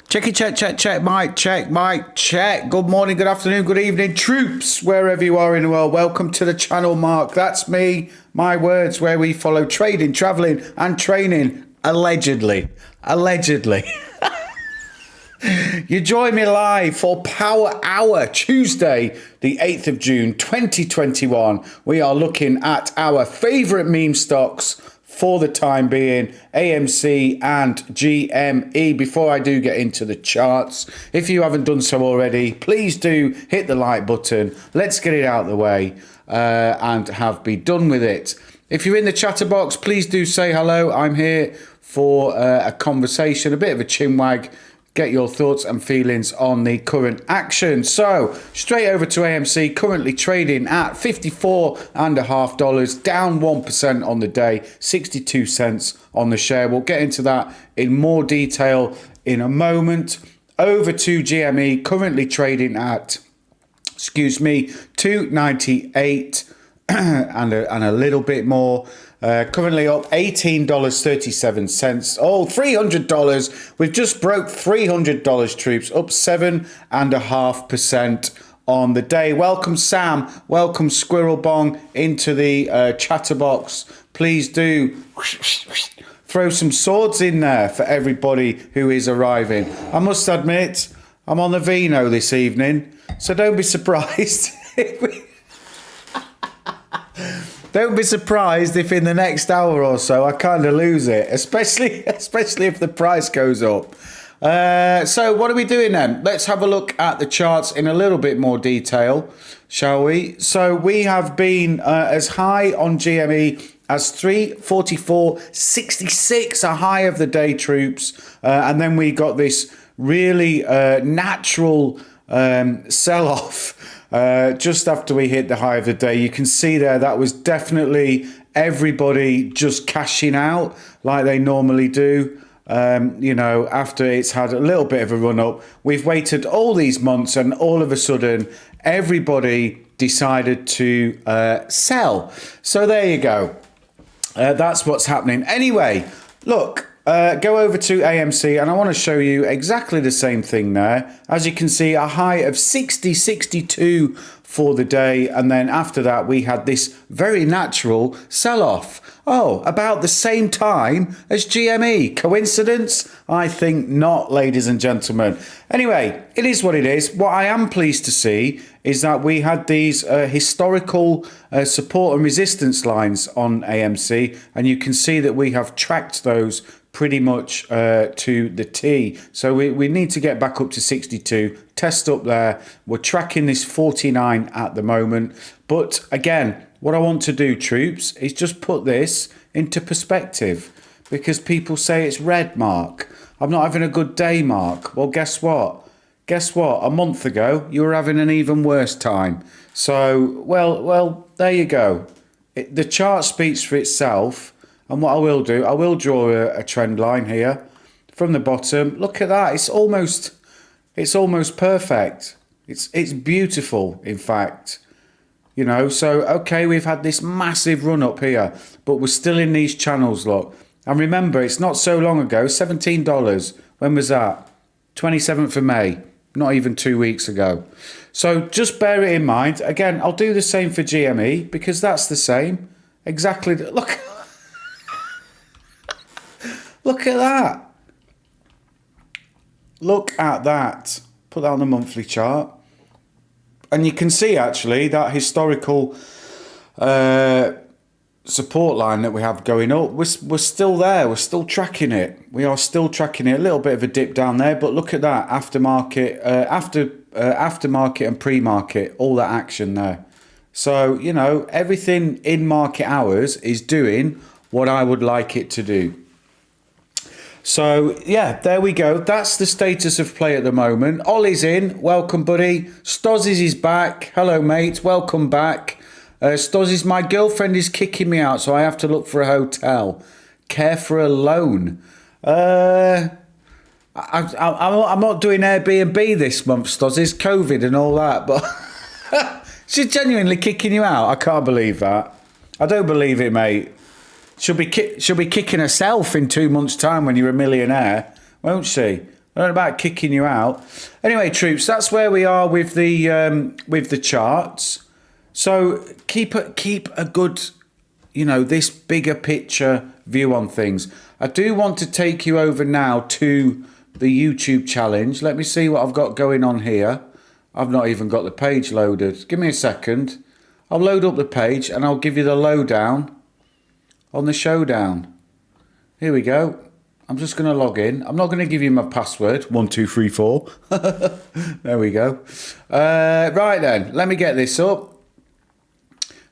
Check it, check, mic, check. Good morning, good afternoon, good evening, troops, wherever you are in the world. Welcome to the channel, Mark. That's me, my words, where we follow trading, traveling, and training, allegedly. You join me live for Power Hour, Tuesday, the 8th of June, 2021. We are looking at our favourite meme stocks for the time being, AMC and GME. Before I do get into the charts, if you haven't done so already, please do hit the like button. Let's get it out of the way and have be done with it. If you're in the chatterbox, please do say hello. I'm here for a conversation, a bit of a chinwag. Get your thoughts and feelings on the current action. So straight over to AMC, currently trading at $54.50, down 1% on the day, 62 cents on the share. We'll get into that in more detail in a moment. Over to GME, currently trading at, $2.98 and a little bit more. Currently up $18.37. Oh, $300. We've just broke $300, troops, up 7.5% on the day. Welcome, Sam. Welcome, Squirrel Bong, into the chatterbox. Please do throw some swords in there for everybody who is arriving. I must admit, I'm on the vino this evening, so don't be surprised. Don't be surprised if in the next hour or so I kind of lose it, especially if the price goes up. So what are we doing then? Let's have a look at the charts in a little bit more detail, shall we? So we have been as high on GME as 344.66, a high of the day, troops. And then we got this really natural sell-off just after we hit the high of the day. You can see there that was definitely everybody just cashing out like they normally do. After it's had a little bit of a run up, we've waited all these months and all of a sudden everybody decided to sell. So there you go. That's what's happening. Anyway, look. Go over to AMC and I want to show you exactly the same thing there. As you can see, a high of 60.62 for the day, and then after that we had this very natural sell-off. Oh, about the same time as GME. Coincidence? I think not, ladies and gentlemen. Anyway, it is what it is. What I am pleased to see is that we had these historical support and resistance lines on AMC, and you can see that we have tracked those pretty much to the T. So we need to get back up to 62, test up there. We're tracking this 49 at the moment. But again, what I want to do, troops, is just put this into perspective, because people say it's red, Mark. I'm not having a good day, Mark. Well, guess what? A month ago, you were having an even worse time. So, well, there you go. The chart speaks for itself. And what I will do, I will draw a trend line here from the bottom. Look at that. It's almost perfect. It's beautiful, in fact. So, okay, we've had this massive run up here, but we're still in these channels, look. And remember, it's not so long ago, $17. When was that? 27th of May, not even 2 weeks ago. So just bear it in mind. Again, I'll do the same for GME because that's the same. Exactly. Look. Look at that. Look at that. Put that on the monthly chart. And you can see actually that historical support line that we have going up. We're still there. We're still tracking it. We are still tracking it. A little bit of a dip down there. But look at that. Aftermarket, aftermarket and pre-market. All that action there. So, everything in market hours is doing what I would like it to do. So, yeah, there we go. That's the status of play at the moment. Ollie's in. Welcome, buddy. Stozzies is back. Hello, mate. Welcome back. Stozzies, my girlfriend is kicking me out, so I have to look for a hotel. Care for a loan. I'm not doing Airbnb this month, Stozzies. COVID and all that, but she's genuinely kicking you out. I can't believe that. I don't believe it, mate. She'll be kicking herself in 2 months' time when you're a millionaire, won't she? I don't know about kicking you out. Anyway, troops, that's where we are with the charts. So keep a good, this bigger picture view on things. I do want to take you over now to the YouTube challenge. Let me see what I've got going on here. I've not even got the page loaded. Give me a second. I'll load up the page and I'll give you the lowdown on the showdown. Here we go. I'm just going to log in. I'm not going to give you my password. 1234. There we go. Right then, let me get this up.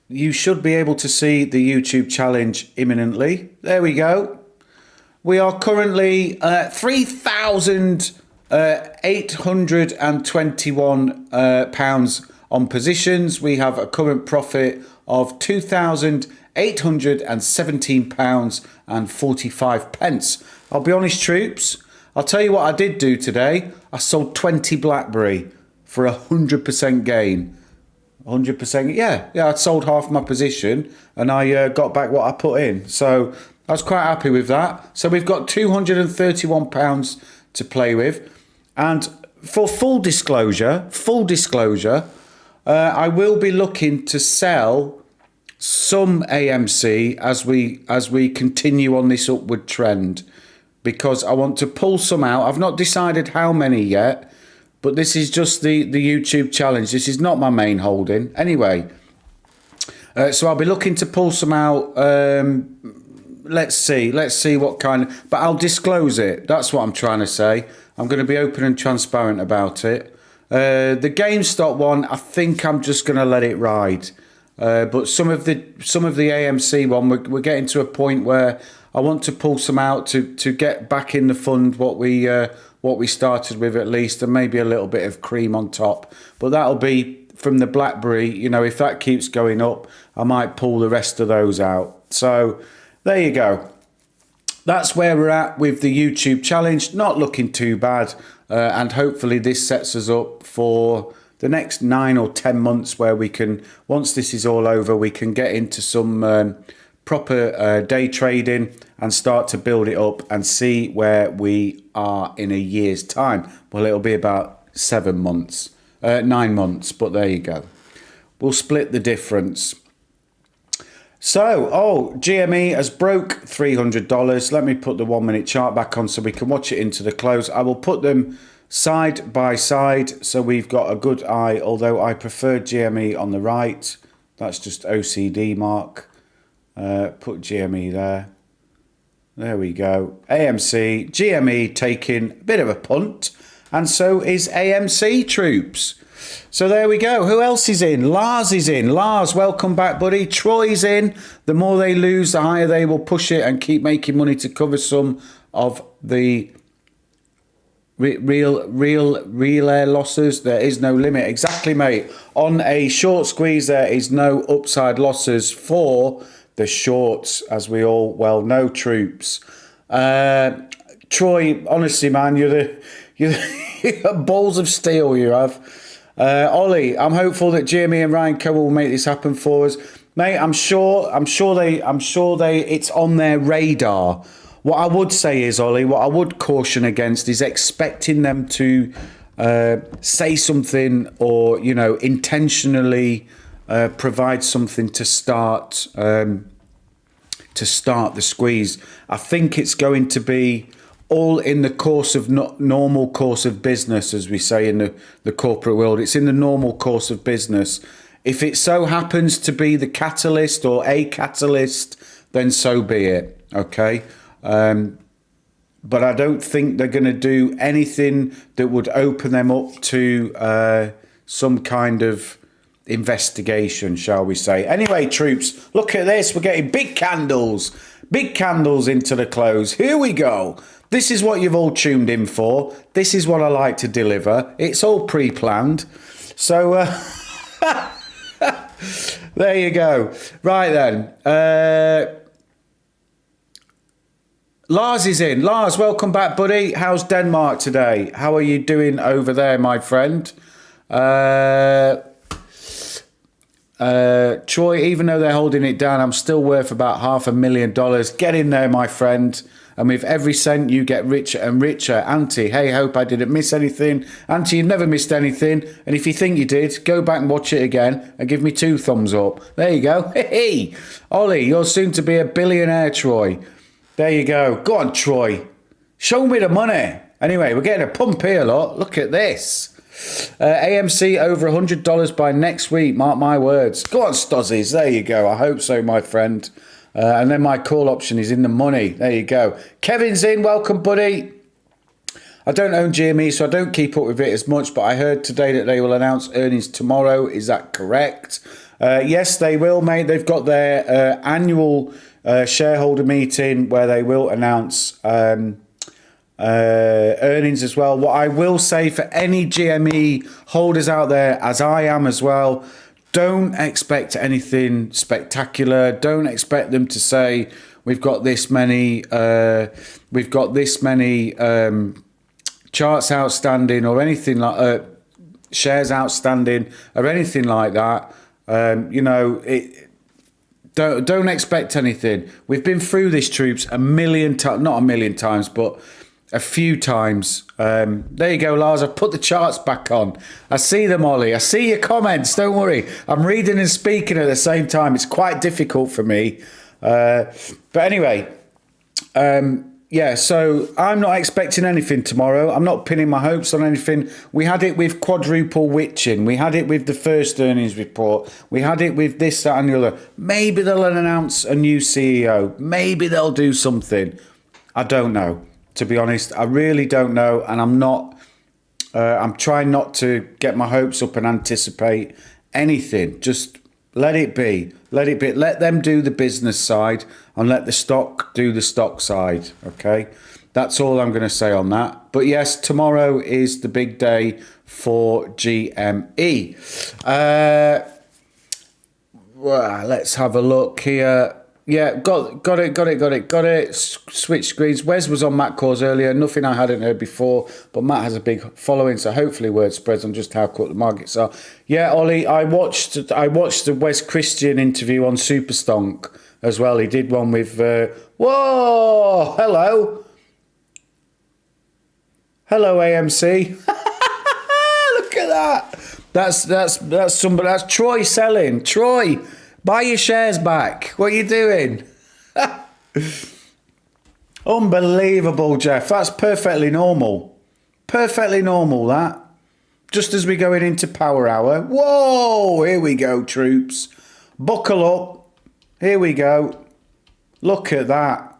You should be able to see the YouTube challenge imminently. There we go. We are currently 3,821 pounds on positions. We have a current profit of £2,817.45. I'll be honest, troops, I'll tell you what I did do today. I sold 20 BlackBerry for 100% gain. 100%, yeah, I'd sold half my position and I got back what I put in. So I was quite happy with that. So we've got £231 to play with. And for full disclosure, I will be looking to sell some AMC as we continue on this upward trend, because I want to pull some out. I've not decided how many yet, but this is just the YouTube challenge. This is not my main holding. Anyway, so I'll be looking to pull some out. Let's see what kind of, but I'll disclose it. That's what I'm trying to say. I'm going to be open and transparent about it. The GameStop one, I think I'm just going to let it ride. But some of the AMC one, we're getting to a point where I want to pull some out to get back in the fund what we started with at least, and maybe a little bit of cream on top. But that'll be from the BlackBerry. If that keeps going up, I might pull the rest of those out. So there you go. That's where we're at with the YouTube challenge. Not looking too bad. And hopefully this sets us up for the next 9 or 10 months where we can, once this is all over, we can get into some proper day trading and start to build it up and see where we are in a year's time. Well, it'll be about 9 months, but there you go. We'll split the difference. So, GME has broke $300. Let me put the 1 minute chart back on so we can watch it into the close. I will put them side by side so we've got a good eye, although I prefer GME on the right. That's just OCD mark. Put GME there. There we go. AMC, GME taking a bit of a punt, and so is AMC, troops. So there we go. Who else is in? Lars is in. Lars, welcome back, buddy. Troy's in. The more they lose, the higher they will push it and keep making money to cover some of the real air losses. There is no limit. Exactly, mate. On a short squeeze, there is no upside losses for the shorts, as we all well know, troops. Troy, honestly, man, you're balls of steel. You have. Ollie, I'm hopeful that Jamie and Ryan Coe will make this happen for us, mate. I'm sure it's on their radar. What I would say is, Ollie, what I would caution against is expecting them to say something or intentionally provide something to start the squeeze. I think it's going to be all in the course of normal course of business, as we say in the corporate world. It's in the normal course of business. If it so happens to be the catalyst or a catalyst, then so be it. Okay. But I don't think they're going to do anything that would open them up to some kind of investigation, shall we say. Anyway, troops, look at this. We're getting big candles into the close. Here we go. This is what you've all tuned in for. This is what I like to deliver. It's all pre-planned. So there you go. Right then. Lars is in. Lars, welcome back, buddy. How's Denmark today? How are you doing over there, my friend? Troy, even though they're holding it down, I'm still worth about $500,000. Get in there, my friend. And with every cent, you get richer and richer. Auntie, hey, hope I didn't miss anything. Auntie, you've never missed anything. And if you think you did, go back and watch it again and give me 2 thumbs up. There you go. Hey, Ollie, you're soon to be a billionaire, Troy. There you go. Go on, Troy. Show me the money. Anyway, we're getting a pump here, look at this. AMC over $100 by next week. Mark my words. Go on, Stozzies. There you go. I hope so, my friend. And then my call option is in the money. There you go. Kevin's in. Welcome, buddy. I don't own GME, so I don't keep up with it as much, but I heard today that they will announce earnings tomorrow. Is that correct? Yes, they will, mate. They've got their annual shareholder meeting where they will announce earnings as well. What I will say for any GME holders out there, as I am as well, don't expect anything spectacular. Don't expect them to say we've got this many charts outstanding or anything like shares outstanding or anything like that. Don't expect anything. We've been through this, troops, a million times, not a million times, but a few times. There you go, Lars. I've put the charts back on. I see them, Ollie. I see your comments. Don't worry. I'm reading and speaking at the same time. It's quite difficult for me. But anyway, yeah, so I'm not expecting anything tomorrow. I'm not pinning my hopes on anything. We had it with quadruple witching. We had it with the first earnings report. We had it with this, that and the other. Maybe they'll announce a new CEO. Maybe they'll do something. I don't know. To be honest, I really don't know, and I'm trying not to get my hopes up and anticipate anything. Just let it be. Let it be. Let them do the business side and let the stock do the stock side, okay? That's all I'm going to say on that. But yes, tomorrow is the big day for GME. Well, let's have a look here. Yeah, got it. Switch screens. Wes was on Matt calls earlier. Nothing I hadn't heard before, but Matt has a big following, so hopefully word spreads on just how quick the markets are. Yeah, Ollie, I watched the Wes Christian interview on Superstonk as well. He did one with whoa, hello AMC. Look at that. That's somebody. That's Troy selling. Troy, buy your shares back. What are you doing? Unbelievable, Jeff. That's perfectly normal. Perfectly normal, that. Just as we're going into power hour. Whoa, here we go, troops. Buckle up. Here we go. Look at that.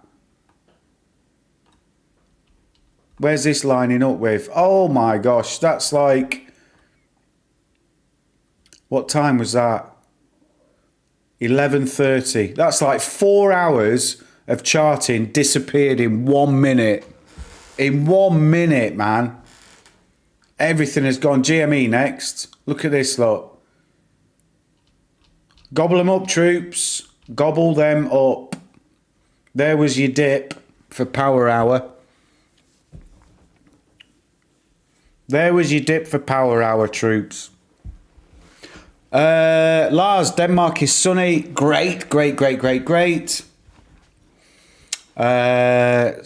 Where's this lining up with? Oh my gosh, that's like... What time was that? 11:30. That's like 4 hours of charting disappeared in 1 minute. In 1 minute, man. Everything has gone. GME next. Look at this, look. Gobble them up, troops. Gobble them up. There was your dip for power hour. There was your dip for power hour, troops. Lars, Denmark is sunny. Great.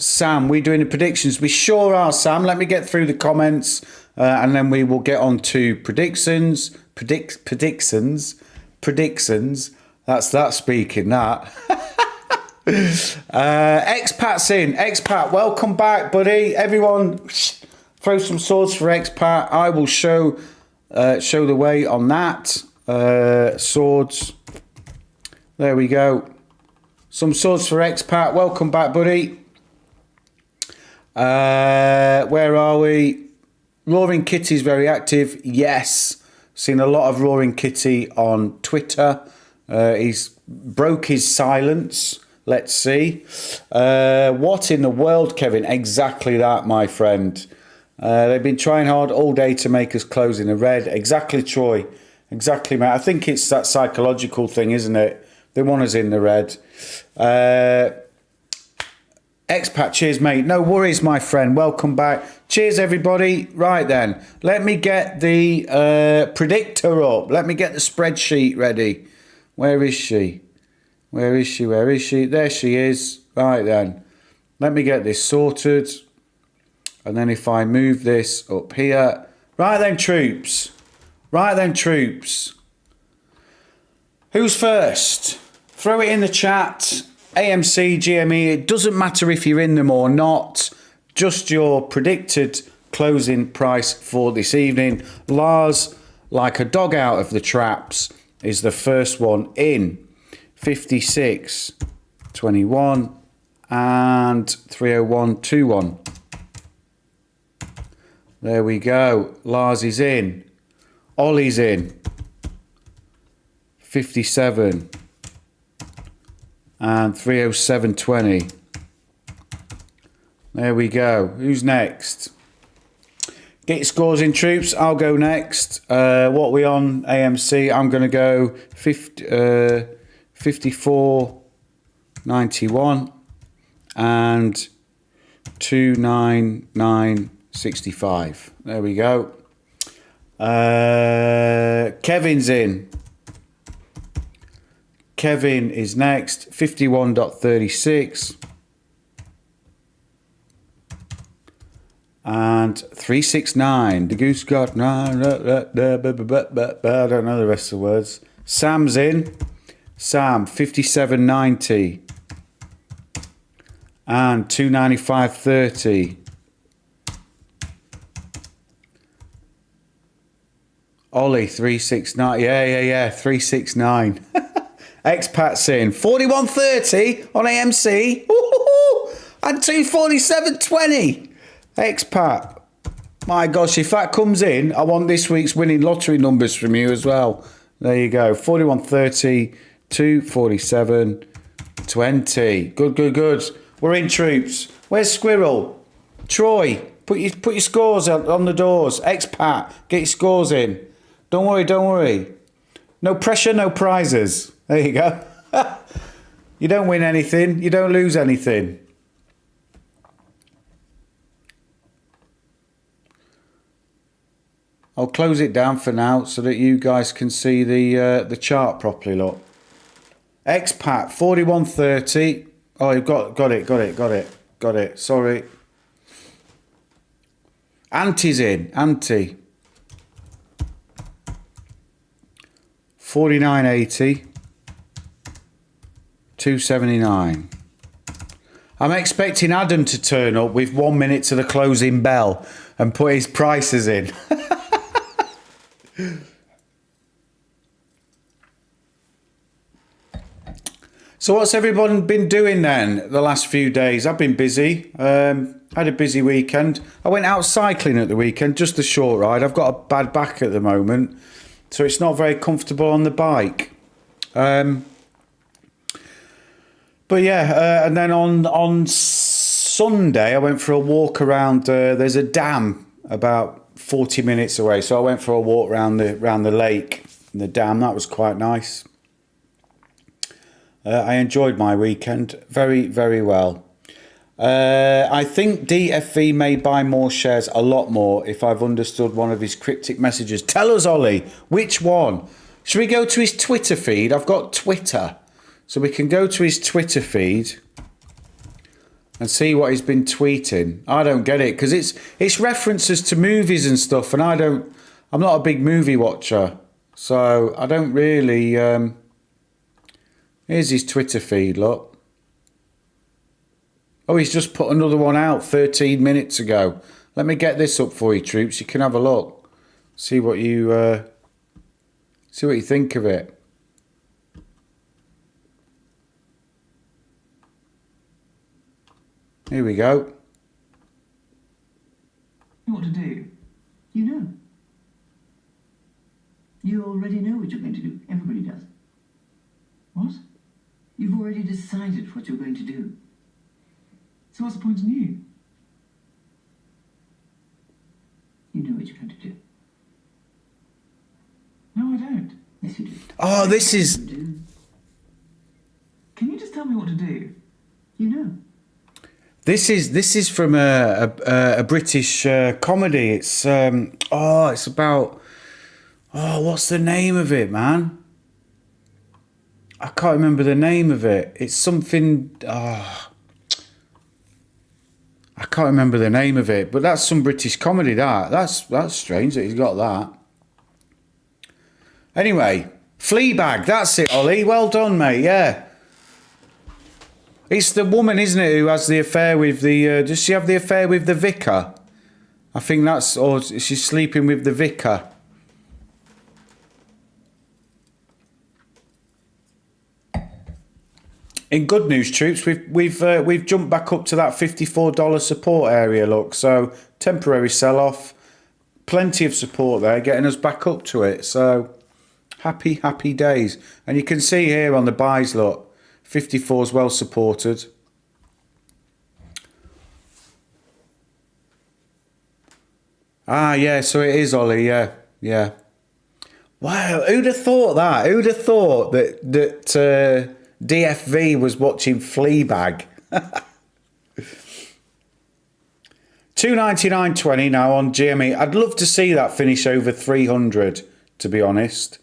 Sam, we doing the predictions? We sure are, Sam. Let me get through the comments and then we will get on to predictions. Predictions. That's that speaking, that. Expat's in. Expat, welcome back, buddy. Everyone, throw some swords for Expat. I will show the way on that. Swords. There we go. Some swords for Expat. Welcome back, buddy. Where are we? Roaring Kitty's very active. Yes. Seen a lot of Roaring Kitty on Twitter. He's broke his silence. Let's see. What in the world, Kevin? Exactly that, my friend. They've been trying hard all day to make us close in the red. Exactly, Troy. Exactly, mate. I think it's that psychological thing, isn't it? They want us in the red. Expat, cheers, mate. No worries, my friend. Welcome back. Cheers, everybody. Right then, let me get the predictor up. Let me get the spreadsheet ready. Where is she? Where is she? Where is she? There she is. Right then, let me get this sorted. And then if I move this up here. Right then, troops. Right then, troops. Who's first? Throw it in the chat. AMC, GME. It doesn't matter if you're in them or not. Just your predicted closing price for this evening. Lars, like a dog out of the traps, is the first one in. 56.21 and 301.21. There we go. Lars is in. Ollie's in. 57 and 307.20. There we go. Who's next? Get your scores in, troops. I'll go next. What are we on AMC? I'm going to go 54.91 and 299.65. There we go. Kevin's in. Kevin is next. 51.36 and 369. The goose got nine. I don't know the rest of the words. Sam's in. Sam 57.90 and 295.30. Ollie 369. Yeah. 369. Expats in 41.30 on AMC. And 247.20. Expat. My gosh, if that comes in, I want this week's winning lottery numbers from you as well. There you go. 41.30, 247.20. Good. We're in, troops. Where's Squirrel? Troy, put your scores on the doors. Expat, get your scores in. Don't worry. No pressure, no prizes. There you go. You don't win anything. You don't lose anything. I'll close it down for now so that you guys can see the chart properly. Look. Expat 41.30. Oh, you've got it. Sorry. Anti's in. Anti 49.80. 279. I'm expecting Adam to turn up with 1 minute to the closing bell and put his prices in. So what's everyone been doing then the last few days? I've been busy. Had a busy weekend. I went out cycling at the weekend, just a short ride. I've got a bad back at the moment, so it's not very comfortable on the bike. But yeah, and then on Sunday I went for a walk around. There's a dam about 40 minutes away, so I went for a walk around the lake and the dam. That was quite nice. I enjoyed my weekend very well. I think DFV may buy more shares, a lot more, if I've understood one of his cryptic messages. Tell us, Ollie, which one? Should we go to his Twitter feed? I've got Twitter. So we can go to his Twitter feed and see what he's been tweeting. I don't get it because it's references to movies and stuff, and I'm not a big movie watcher, so I don't really. Here's his Twitter feed. Look. Oh, he's just put another one out 13 minutes ago. Let me get this up for you, troops. You can have a look. See what you think of it. Here we go. What to do? You know. You already know what you're going to do. Everybody does. What? You've already decided what you're going to do. So what's the point in you? You know what you're going to do. No, I don't. Yes, you do. Oh, this is... Can you just tell me what to do? You know. This is from a British comedy. It's it's about what's the name of it, man? I can't remember the name of it. It's something. I can't remember the name of it, but that's some British comedy. That's strange that he's got that. Anyway, Fleabag. That's it, Ollie. Well done, mate. Yeah. It's the woman, isn't it, who has the affair with the... does she have the affair with the vicar? I think that's... Or she's sleeping with the vicar. In good news, troops, we've jumped back up to that $54 support area, look. So, temporary sell-off. Plenty of support there, getting us back up to it. So, happy days. And you can see here on the buys, look. 54 is well supported. Ah, yeah, so it is, Ollie, yeah. Wow, who'd have thought that? Who'd have thought that DFV was watching Fleabag? 299.20 now on Gme. I'd love to see that finish over 300, to be honest.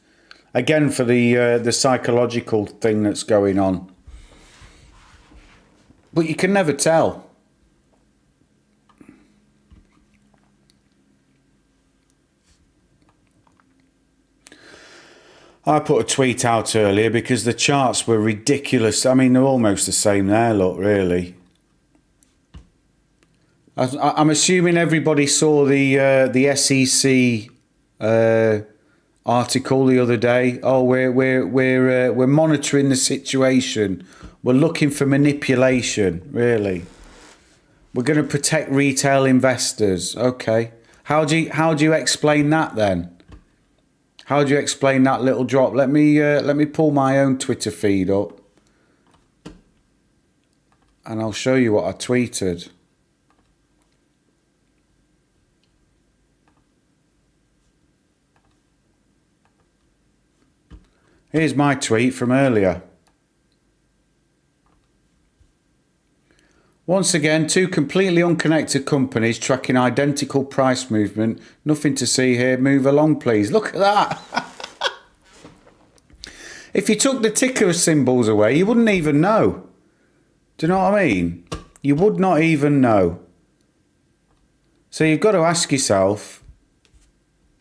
Again, for the psychological thing that's going on. But you can never tell. I put a tweet out earlier because the charts were ridiculous. I mean, they're almost the same there, look, really. I'm assuming everybody saw the SEC article the other day. Oh, we're monitoring the situation. We're looking for manipulation, really. We're going to protect retail investors. Okay. How do you explain that then? How do you explain that little drop? Let me pull my own Twitter feed up, and I'll show you what I tweeted. Here's my tweet from earlier. Once again, two completely unconnected companies tracking identical price movement. Nothing to see here. Move along, please. Look at that. If you took the ticker symbols away, you wouldn't even know. Do you know what I mean? You would not even know. So you've got to ask yourself,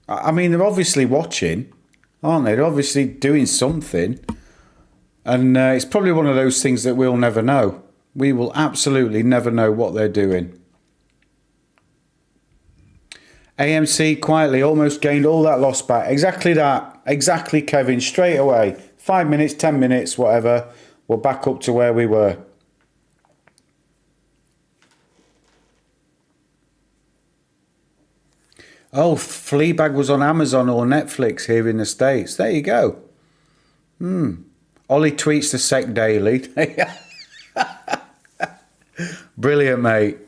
I mean, they're obviously watching, aren't they? They're obviously doing something. And it's probably one of those things that we'll never know. We will absolutely never know what they're doing. AMC quietly almost gained all that loss back. Exactly that. Exactly, Kevin. Straight away. 5 minutes, 10 minutes, whatever. We're back up to where we were. Oh, Fleabag was on Amazon or Netflix here in the States. There you go. Ollie tweets the Sec Daily. Brilliant, mate.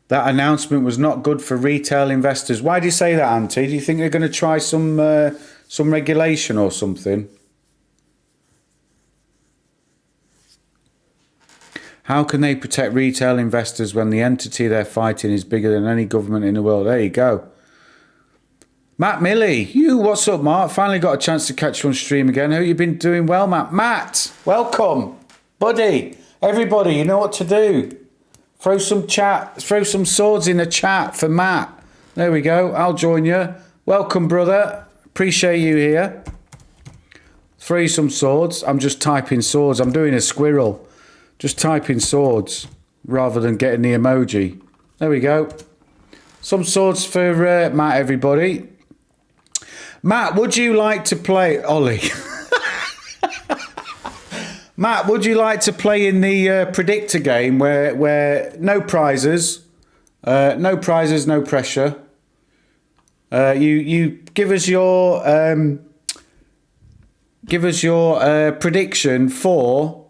That announcement was not good for retail investors. Why do you say that, Auntie? Do you think they're going to try some regulation or something? How can they protect retail investors when the entity they're fighting is bigger than any government in the world? There you go. Matt Milley, what's up, Mark? Finally got a chance to catch you on stream again. Hope you've been doing well, Matt. Matt, welcome, buddy. Everybody, you know what to do. Throw some swords in the chat for Matt. There we go. I'll join you. Welcome, brother. Appreciate you here. Throw you some swords. I'm just typing swords. I'm doing a squirrel. Just typing swords rather than getting the emoji. There we go. Some swords for Matt, everybody. Matt, would you like to play... Ollie. Matt, would you like to play in the predictor game where no prizes, no pressure. You give us your prediction for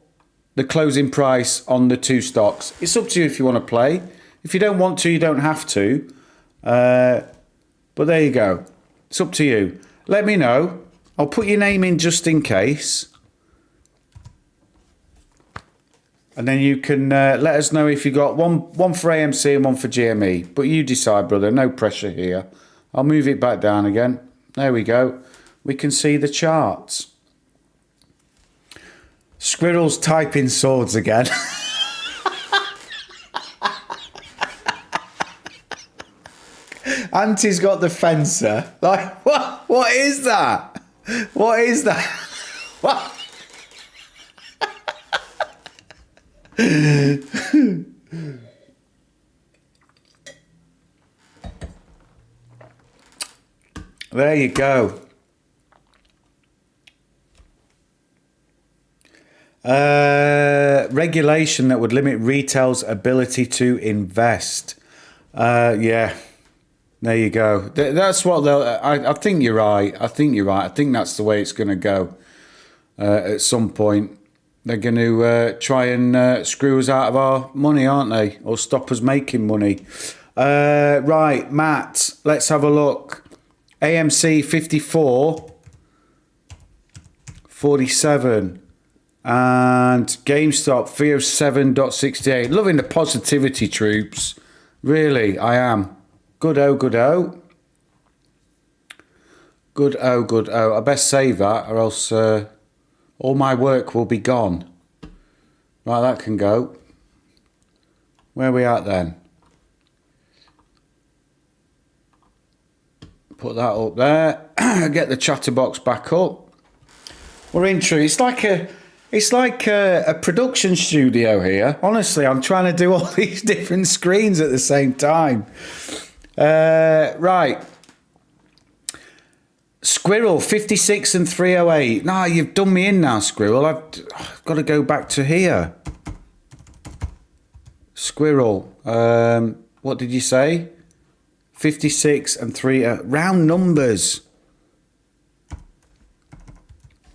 the closing price on the two stocks. It's up to you if you want to play. If you don't want to, you don't have to. But there you go. It's up to you. Let me know. I'll put your name in just in case. And then you can let us know if you got one for AMC and one for GME. But you decide, brother. No pressure here. I'll move it back down again. There we go. We can see the charts. Squirrels typing swords again. Auntie's got the fencer. Like, what? What is that? What is that? What? There you go. Regulation that would limit retail's ability to invest. Yeah, there you go. That's what they'll. I think you're right. I think you're right. I think that's the way it's going to go. At some point, they're going to try and screw us out of our money, aren't they? Or stop us making money. Right, Matt. Let's have a look. AMC 54, 47. And GameStop 307.68. Loving the positivity, troops. Really, I am. Good-o, good-o. Good-o, good-o. I best save that or else all my work will be gone. Right, that can go. Where are we at then? Put that up there. Get the chatterbox back up. We're in true. It's like a production studio here. Honestly, I'm trying to do all these different screens at the same time. Right. Squirrel, 56 and 308. No, you've done me in now, Squirrel. I've got to go back to here. Squirrel. What did you say? 56 and 3... round numbers.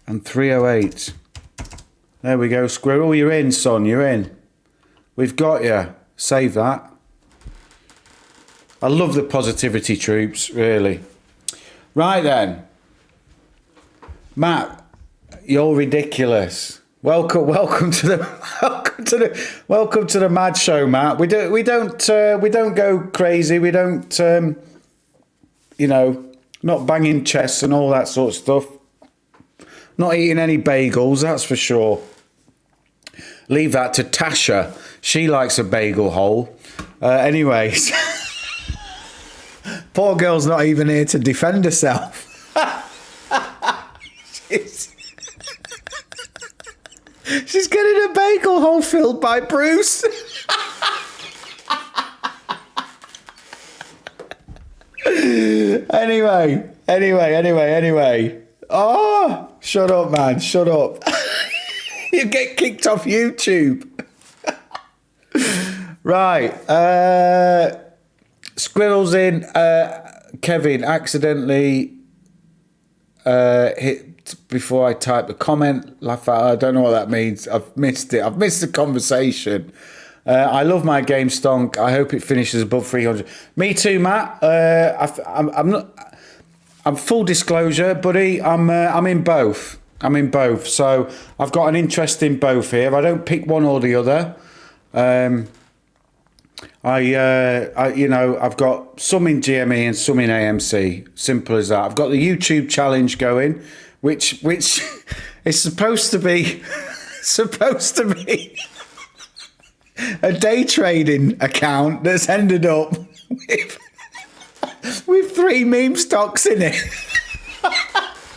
And 308. There we go, Squirrel. You're in, son. You're in. We've got you. Save that. I love the positivity, troops. Really. Right then. Matt, you're ridiculous. Welcome to the Mad Show, Matt. We don't go crazy. We don't not banging chests and all that sort of stuff. Not eating any bagels, that's for sure. Leave that to Tasha. She likes a bagel hole. Anyways. Poor girl's not even here to defend herself. She's getting a bagel hole filled by Bruce. Anyway. Oh, shut up, man. Shut up. You get kicked off YouTube. Right. Squirrels in. Kevin accidentally hit before I type the comment. I don't know what that means. I've missed it. I've missed the conversation. I love my game stonk. I hope it finishes above 300. Me too, Matt. I'm not. I'm full disclosure, buddy. I'm in both. So I've got an interest in both here. I don't pick one or the other. I've got some in GME and some in AMC. Simple as that. I've got the YouTube challenge going, which is supposed to be a day trading account that's ended up with 3 meme stocks in it.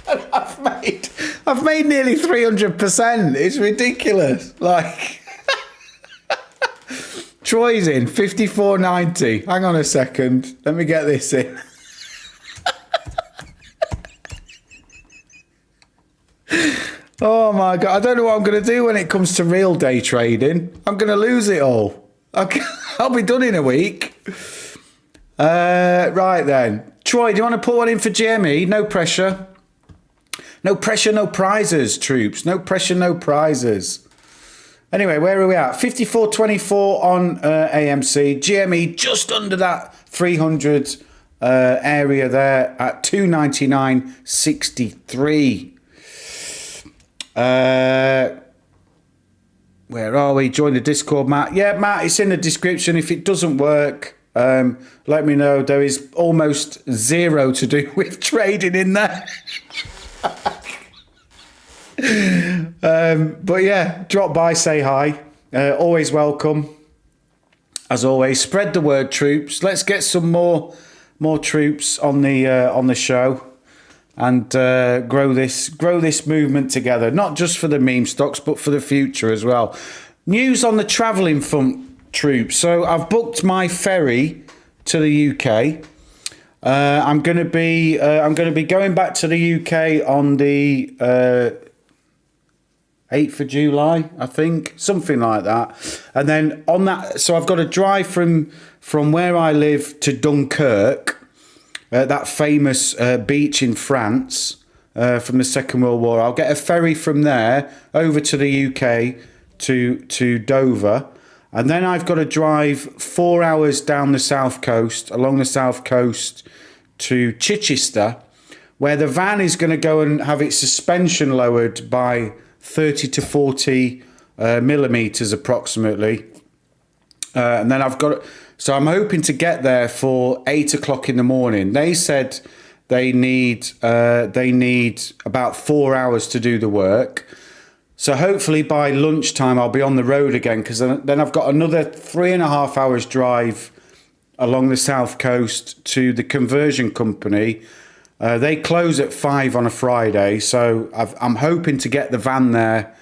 I've made nearly 300%. It's ridiculous. Like Troy's in 54.90. Hang on a second. Let me get this in. Oh my God. I don't know what I'm going to do when it comes to real day trading. I'm going to lose it all. I'll be done in a week. Right then. Troy, do you want to put one in for GME? No pressure. No pressure, no prizes, troops. No pressure, no prizes. Anyway, where are we at? 54.24 on AMC. GME just under that 300 area there at 299.63. Where are we? Join the Discord, Matt. Yeah, Matt, it's in the description. If it doesn't work, let me know. There is almost zero to do with trading in there. But yeah, drop by, say hi. Always welcome. As always, spread the word, troops. Let's get some more troops on the show, and grow this movement together. Not just for the meme stocks, but for the future as well. News on the travelling front, troops. So I've booked my ferry to the UK. I'm going to be going back to the UK on the 8th of July, I think, something like that. And then on that, so I've got to drive from where I live to Dunkirk, that famous beach in France from the Second World War. I'll get a ferry from there over to the UK to Dover. And then I've got to drive 4 hours down the south coast, along the south coast to Chichester, where the van is going to go and have its suspension lowered by 30 to 40 millimeters approximately. And then so I'm hoping to get there for 8 o'clock in the morning. They said they need about 4 hours to do the work. So hopefully by lunchtime I'll be on the road again, because then I've got another 3.5 hours drive along the south coast to the conversion company. They close at 5 on a Friday, so I'm hoping to get the van there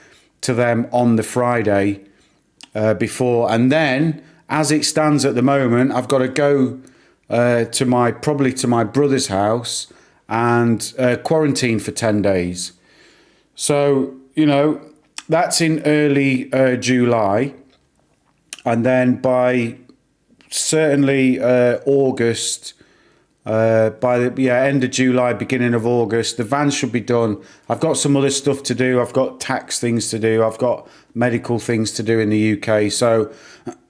to them on the Friday before. And then, as it stands at the moment, I've got to go probably to my brother's house and quarantine for 10 days. So, that's in early July. And then by certainly August, by the end of July, beginning of August, the van should be done. I've got some other stuff to do. I've got tax things to do. I've got medical things to do in the UK. So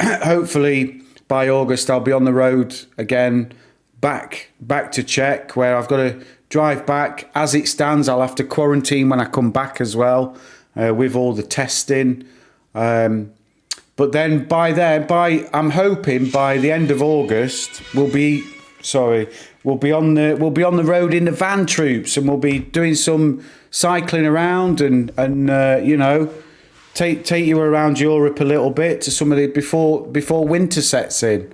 hopefully by August, I'll be on the road again, back to Czech, where I've got to drive back. As it stands, I'll have to quarantine when I come back as well, with all the testing. But then I'm hoping by the end of August, we'll be on the road in the van, troops, and we'll be doing some cycling around and take you around Europe a little bit to some of the before winter sets in.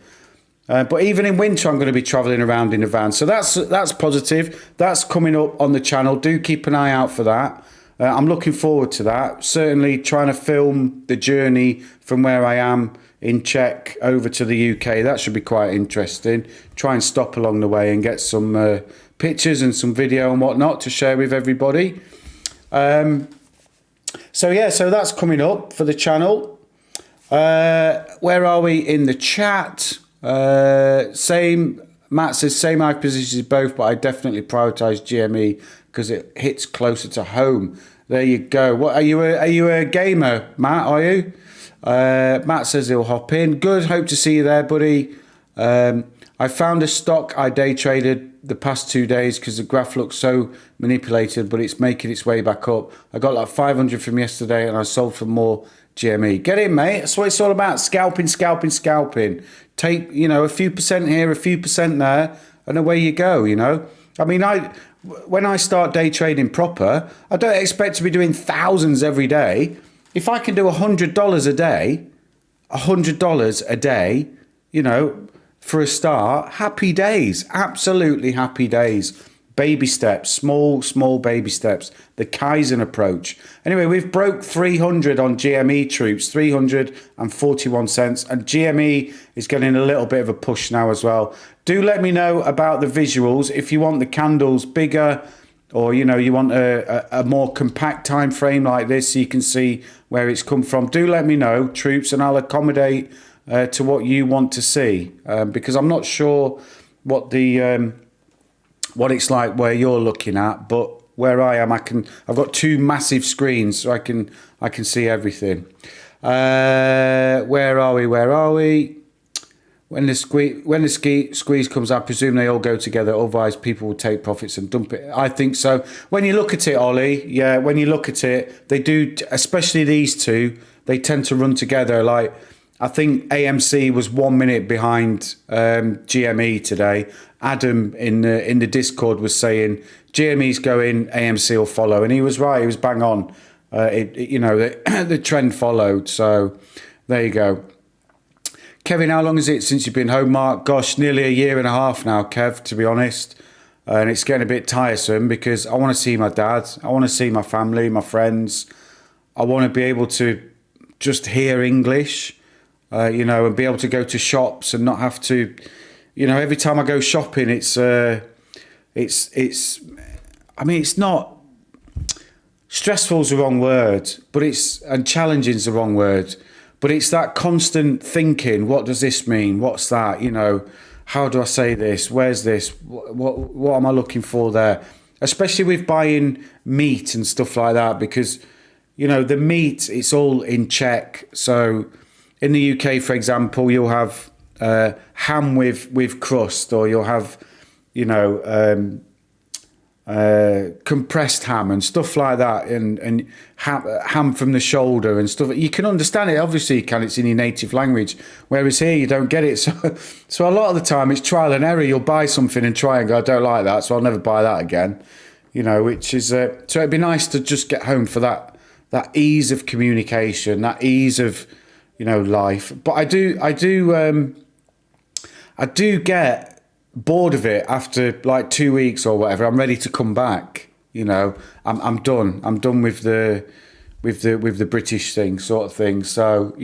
But even in winter, I'm going to be travelling around in the van. So that's positive. That's coming up on the channel. Do keep an eye out for that. I'm looking forward to that. Certainly trying to film the journey from where I am in Czech over to the UK. That should be quite interesting. Try and stop along the way and get some pictures and some video and whatnot to share with everybody. So that's coming up for the channel. Where are we in the chat? Matt says same eye positions both, but I definitely prioritise GME because it hits closer to home. There you go. What are you a gamer, Matt? Are you? Matt says he'll hop in. Good. Hope to see you there, buddy. I found a stock I day traded the past 2 days because the graph looks so manipulated, but it's making its way back up. I got like 500 from yesterday and I sold for more GME. Get in, mate. That's what it's all about. Scalping. Take, a few percent here, a few percent there, and away you go, I mean, when I start day trading proper, I don't expect to be doing thousands every day. If I can do $100 a day, for a start, happy days, absolutely happy days. Baby steps, small baby steps, the Kaizen approach. Anyway, we've broke 300 on GME, troops, 341 cents, and GME is getting a little bit of a push now as well. Do let me know about the visuals. If you want the candles bigger, or you want a more compact time frame like this so you can see where it's come from, do let me know, troops, and I'll accommodate to what you want to see, because I'm not sure what it's like where you're looking at, but where I am, I've got two massive screens, so I can see everything. Where are we? When the squeeze comes, I presume they all go together. Otherwise, people will take profits and dump it. I think so. When you look at it, Ollie, when you look at it, they do, especially these two, they tend to run together. Like, I think AMC was 1 minute behind GME today. Adam in the Discord was saying GME's going, AMC will follow, and he was right. He was bang on. The trend followed. So there you go. Kevin, how long is it since you've been home, Mark? Gosh, nearly a year and a half now, Kev, to be honest. And it's getting a bit tiresome because I want to see my dad. I want to see my family, my friends. I want to be able to just hear English, and be able to go to shops and not have to, every time I go shopping, it's not stressful is the wrong word, and challenging is the wrong word, but it's that constant thinking. What does this mean? What's that? How do I say this? Where's this? What am I looking for there? Especially with buying meat and stuff like that, because, the meat, it's all in Czech. So in the UK, for example, you'll have ham with crust, or you'll have, compressed ham and stuff like that, and ham from the shoulder and stuff. You can understand it, obviously you can, it's in your native language, whereas here you don't get it. So a lot of the time it's trial and error. You'll buy something and try and go, I don't like that, so I'll never buy that again, which is so it'd be nice to just get home for that ease of communication, that ease of life. But I do get bored of it after like 2 weeks or whatever. I'm ready to come back. I'm done. I'm done with the British thing, sort of thing. So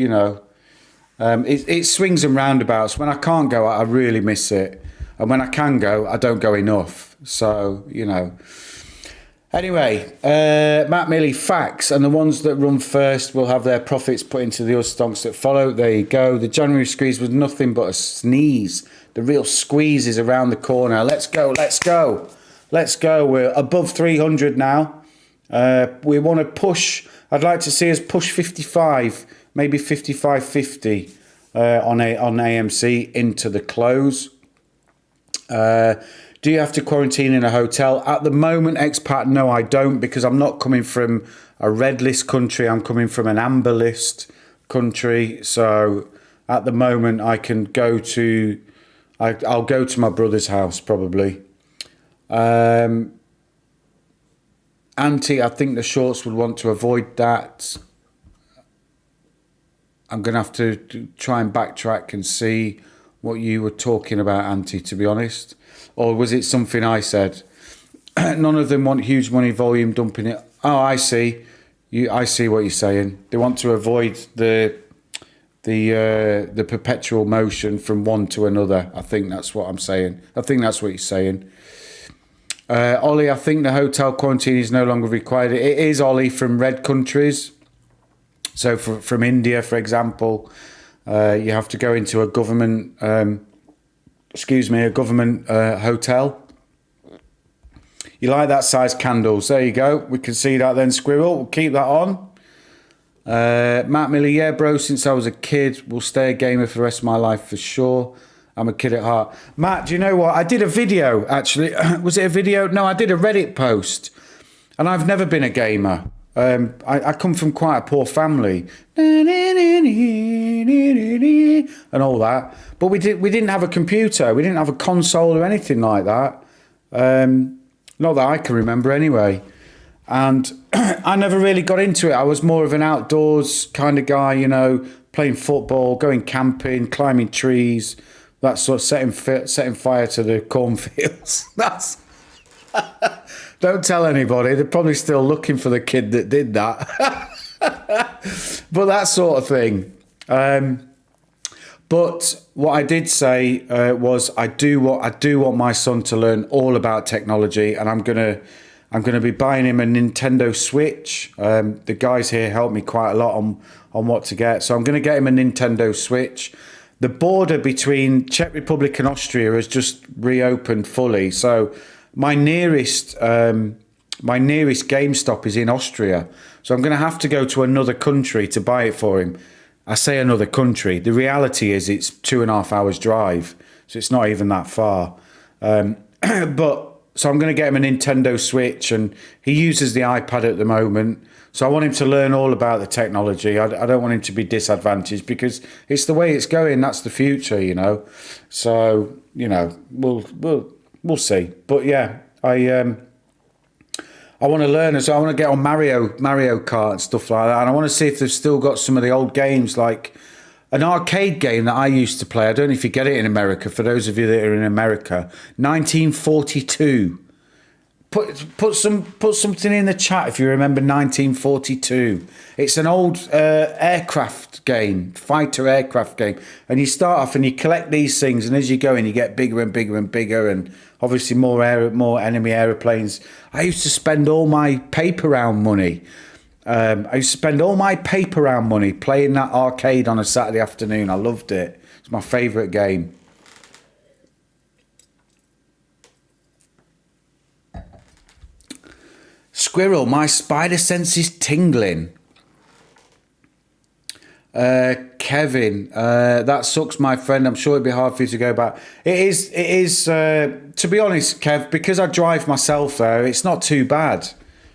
it swings and roundabouts. When I can't go, I really miss it, and when I can go, I don't go enough. So Anyway, Matt Milley, facts, and the ones that run first will have their profits put into the other stocks that follow. There you go. The January squeeze was nothing but a sneeze. The real squeeze is around the corner. Let's go, let's go, let's go. We're above 300 now. We want to push. I'd like to see us push 55, maybe 55.50 on AMC into the close. Do you have to quarantine in a hotel? At the moment, expat, no, I don't, because I'm not coming from a red list country. I'm coming from an amber list country. So at the moment, I can go to, I'll go to my brother's house probably. Auntie, I think the shorts would want to avoid that. I'm going to have to try and backtrack and see what you were talking about, Auntie, to be honest. Or was it something I said? None of them want huge money volume dumping it. Oh, I see. I see what you're saying. They want to avoid the perpetual motion from one to another. I think that's what I'm saying. I think that's what you're saying. Ollie, I think the hotel quarantine is no longer required. It is, Ollie, from red countries. So from India, for example, you have to go into a government... a government hotel. You like that size candles? There you go. We can see that then, Squirrel. We'll keep that on. Matt Miller, yeah, bro, since I was a kid, will stay a gamer for the rest of my life for sure. I'm a kid at heart. Matt, do you know what? I did a video, actually. Was it a video? No, I did a Reddit post. And I've never been a gamer. I come from quite a poor family. And all that. But we didn't have a computer. We didn't have a console or anything like that. Not that I can remember anyway. And I never really got into it. I was more of an outdoors kind of guy, playing football, going camping, climbing trees, that sort of setting fire to the cornfields. That's... Don't tell anybody. They're probably still looking for the kid that did that. But that sort of thing. But what I did say was I do want my son to learn all about technology, and I'm gonna be buying him a Nintendo Switch. The guys here helped me quite a lot on what to get, so I'm gonna get him a Nintendo Switch. The border between Czech Republic and Austria has just reopened fully, so my nearest GameStop is in Austria, so I'm going to have to go to another country to buy it for him. I say another country. The reality is it's 2.5 hours drive, so it's not even that far. But So I'm going to get him a Nintendo Switch, and he uses the iPad at the moment. So I want him to learn all about the technology. I don't want him to be disadvantaged because it's the way it's going. That's the future, you know. So we'll see. But yeah, I want to learn, so I want to get on Mario Kart and stuff like that, and I want to see if they've still got some of the old games, like an arcade game that I used to play. I don't know if you get it in America. For those of you that are in America, 1942. Put something in the chat if you remember 1942. It's an old aircraft game, fighter aircraft game, and you start off and you collect these things, and as you go in, you get bigger and bigger and bigger, and obviously more enemy aeroplanes. I used to spend all my paper round money. I used to spend all my paper round money playing that arcade on a Saturday afternoon. I loved it. It's my favourite game. Squirrel, my spider sense is tingling. Kevin, that sucks, my friend. I'm sure it'd be hard for you to go back. It is. To be honest, Kev, because I drive myself there, it's not too bad.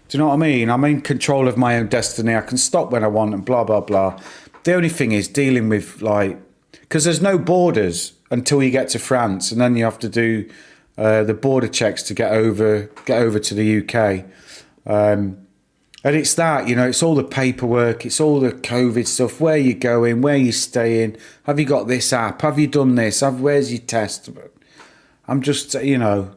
Do you know what I mean? I'm in control of my own destiny. I can stop when I want and blah, blah, blah. The only thing is dealing with, like, because there's no borders until you get to France, and then you have to do the border checks to get over to the UK. And it's that, you know, it's all the paperwork, it's all the COVID stuff, where you going, where you staying, have you got this app, have you done this, where's your test? I'm just, you know,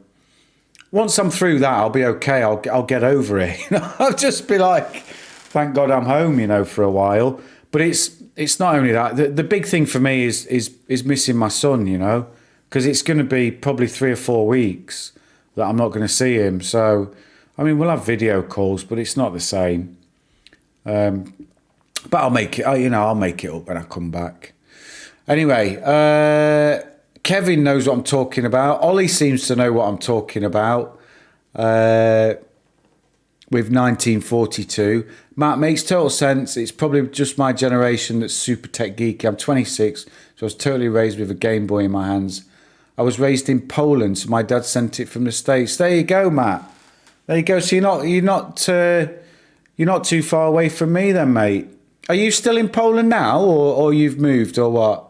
once I'm through that, I'll be okay, I'll get over it. You know, I'll just be like, thank God I'm home, you know, for a while. But it's not only that, the big thing for me is missing my son, you know, because it's going to be probably 3 or 4 weeks that I'm not going to see him. So I mean, we'll have video calls, but it's not the same. But I'll make it. I'll make it up when I come back. Anyway, Kevin knows what I'm talking about. Ollie seems to know what I'm talking about. With 1942, Matt, makes total sense. It's probably just my generation that's super tech geeky. I'm 26, so I was totally raised with a Game Boy in my hands. I was raised in Poland, so my dad sent it from the States. There you go, Matt. There you go. So you're not too far away from me then, mate. Are you still in Poland now, or you've moved, or what?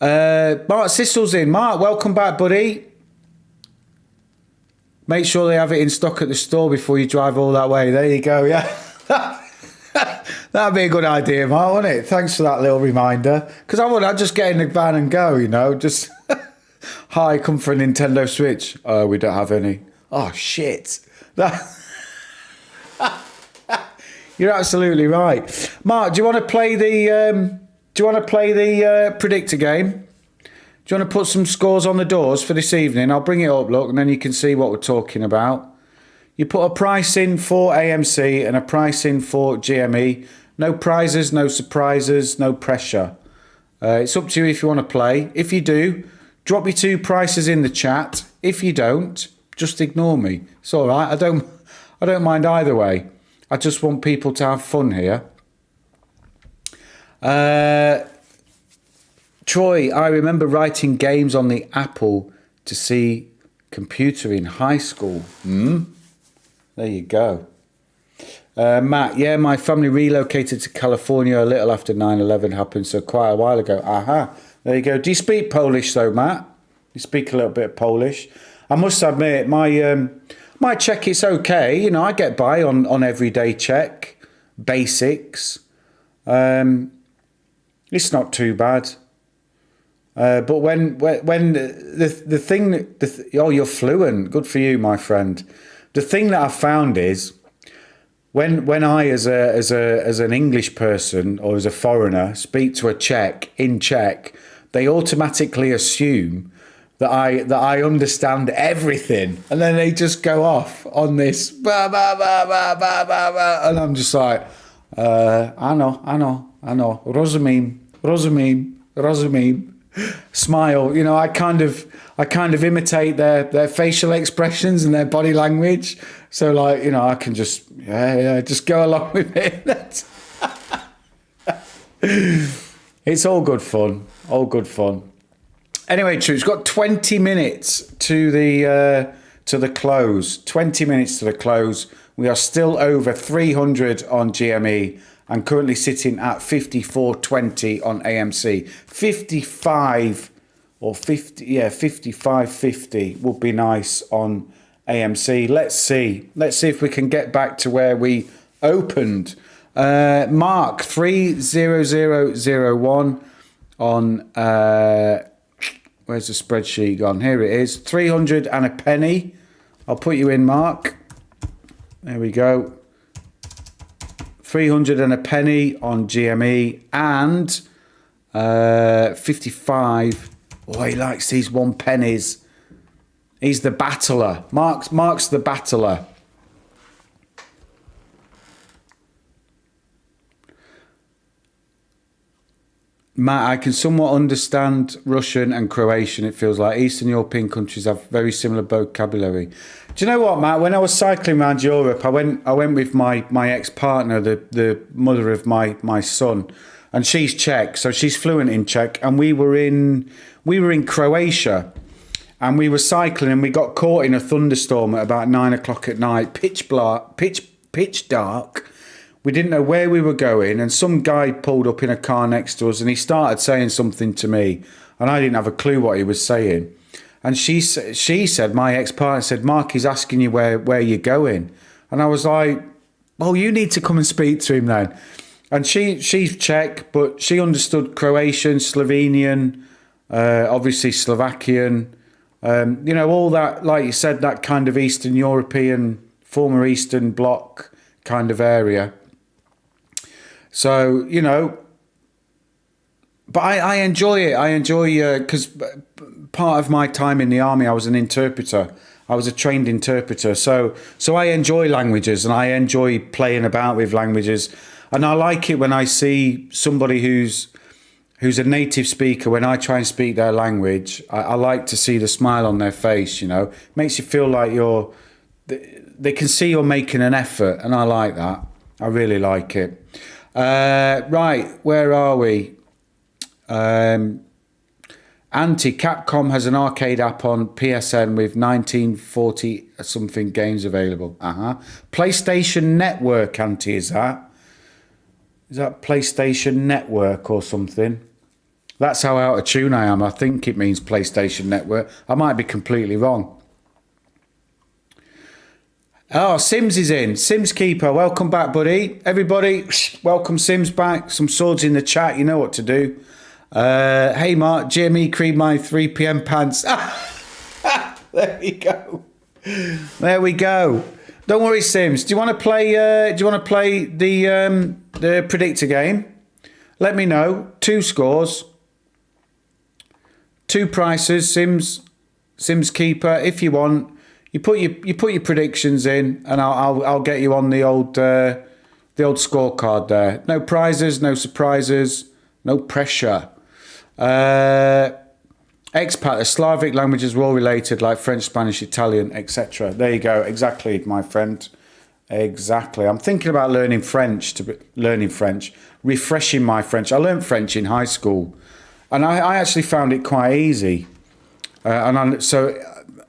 Mark Sissel's in. Mark, welcome back, buddy. Make sure they have it in stock at the store before you drive all that way. There you go. Yeah, that'd be a good idea, Mark, wouldn't it? Thanks for that little reminder. Because I'd just get in the van and go. You know, just. Hi, come for a Nintendo Switch. We don't have any. Oh shit! You're absolutely right, Mark. Do you want to play the? Predictor game? Do you want to put some scores on the doors for this evening? I'll bring it up, look, and then you can see what we're talking about. You put a price in for AMC and a price in for GME. No prizes, no surprises, no pressure. It's up to you if you want to play. If you do, drop your 2 prices in the chat. If you don't, just ignore me. It's all right. I don't mind either way. I just want people to have fun here. Troy, I remember writing games on the Apple to see computer in high school. There you go. Matt, yeah, my family relocated to California a little after 9/11 happened, so quite a while ago. Aha. There you go. Do you speak Polish though, Matt? You speak a little bit of Polish. I must admit, my Czech is okay. You know, I get by on everyday Czech basics. It's not too bad. But when the thing, oh, you're fluent. Good for you, my friend. The thing that I found is when I, as an English person or as a foreigner, speak to a Czech in Czech, they automatically assume that I understand everything, and then they just go off on this bah, bah, bah, bah, bah, bah, bah, and I'm just like, I know, rozumím. Smile, you know. I kind of imitate their facial expressions and their body language. So, like, you know, I can just just go along with it. It's all good fun. Anyway, troops, got 20 minutes to the close. 20 minutes to the close. We are still over 300 on GME and currently sitting at 54.20 on AMC. 55 or 50, yeah, 55.50 would be nice on AMC. Let's see. Let's see if we can get back to where we opened. Mark 30001 on where's the spreadsheet gone? Here it is. 300 and a penny. I'll put you in, Mark. There we go. 300 and a penny on GME and 55. Oh, he likes these 1 pennies. He's the battler. Mark's the battler. Matt, I can somewhat understand Russian and Croatian. It feels like Eastern European countries have very similar vocabulary. Do you know what, Matt? When I was cycling around Europe, I went with my ex-partner, the mother of my son, and she's Czech, so she's fluent in Czech. And we were in Croatia, and we were cycling, and we got caught in a thunderstorm at about 9 o'clock at night, pitch dark. We didn't know where we were going, and some guy pulled up in a car next to us, and he started saying something to me, and I didn't have a clue what he was saying. And she said, my ex-partner said, Mark, he's asking you where you're going. And I was like, well, you need to come and speak to him then. And she's Czech, but she understood Croatian, Slovenian, obviously Slovakian, all that, like you said, that kind of Eastern European, former Eastern Bloc kind of area. So, but I enjoy it. I enjoy, because part of my time in the army, I was an interpreter. I was a trained interpreter. So I enjoy languages and I enjoy playing about with languages. And I like it when I see somebody who's a native speaker, when I try and speak their language, I like to see the smile on their face, Makes you feel like they can see you're making an effort. And I like that. I really like it. Right, where are we? Capcom has an arcade app on PSN with 1940 something games available. PlayStation Network, is that PlayStation Network or something? That's how out of tune I am. I think it means PlayStation Network. I might be completely wrong. Oh, Sims is in. Sims Keeper, welcome back, buddy. Everybody, welcome Sims back. Some swords in the chat, you know what to do. Hey, Mark, Jimmy, cream my 3 p.m. pants. There we go. There we go. Don't worry, Sims. Do you want to play? The predictor game? Let me know. 2 scores, 2 prices. Sims Keeper. If you want. You put your predictions in, and I'll get you on the old scorecard there. No prizes, no surprises, no pressure. Expat, the Slavic languages were all related, like French, Spanish, Italian, etc. There you go. Exactly, my friend. Exactly. I'm thinking about learning French. Refreshing my French. I learned French in high school, and I actually found it quite easy. So.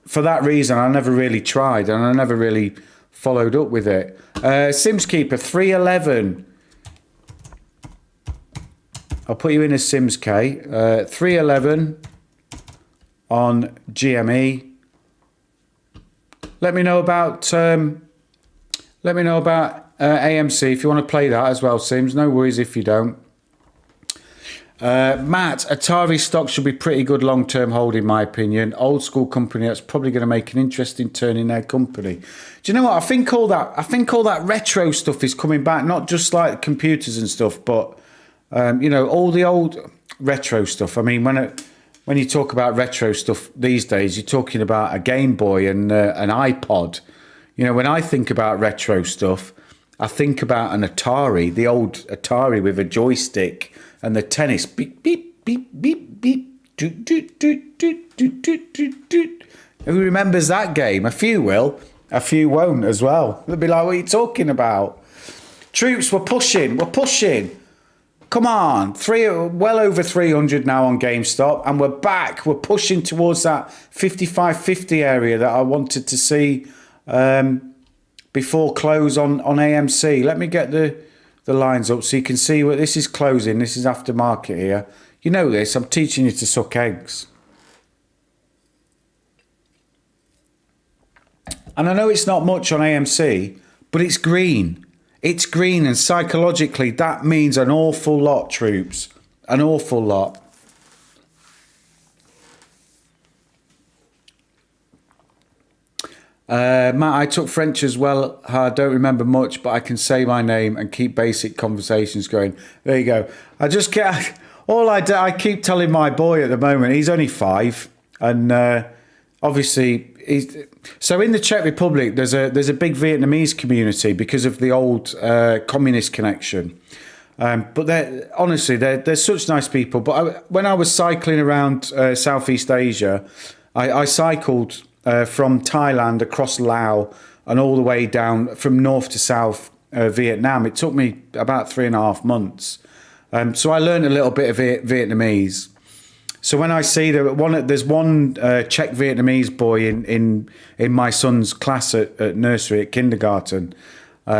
For that reason, I never really tried and I never really followed up with it. Sims Keeper 311. I'll put you in as Sims K. 311 on GME. Let me know about AMC if you want to play that as well, Sims. No worries if you don't. Matt, Atari stock should be pretty good long-term hold in my opinion. Old school company that's probably going to make an interesting turn in their company. Do you know what? I think all that retro stuff is coming back, not just like computers and stuff, but all the old retro stuff. I mean, when you talk about retro stuff these days, you're talking about a Game Boy and an iPod. When I think about retro stuff, I think about an Atari, the old Atari with a joystick. And the tennis, beep, beep, beep, beep, beep, doot, doot, doot, doot, doot, doot, doot, doot. Who remembers that game? A few will, a few won't as well. They'll be like, what are you talking about? Troops, we're pushing. Come on, well over 300 now on GameStop, and we're back. We're pushing towards that 55.50 area that I wanted to see before close on AMC. Let me get the lines up so you can see what this is closing. This is aftermarket here. You know this. I'm teaching you to suck eggs. And I know it's not much on AMC, but it's green. It's green, and psychologically that means an awful lot, troops. An awful lot. Matt, I took French as well. I don't remember much, but I can say my name and keep basic conversations going. There you go. I just get I keep telling my boy at the moment. He's only 5, and obviously so in the Czech Republic. There's a big Vietnamese community because of the old communist connection. But they're such nice people. But when I was cycling around Southeast Asia, I cycled from Thailand across Laos and all the way down from north to south Vietnam. It took me about 3.5 months. So I learned a little bit of Vietnamese. So when I see there's one Czech Vietnamese boy in my son's class at nursery, at kindergarten.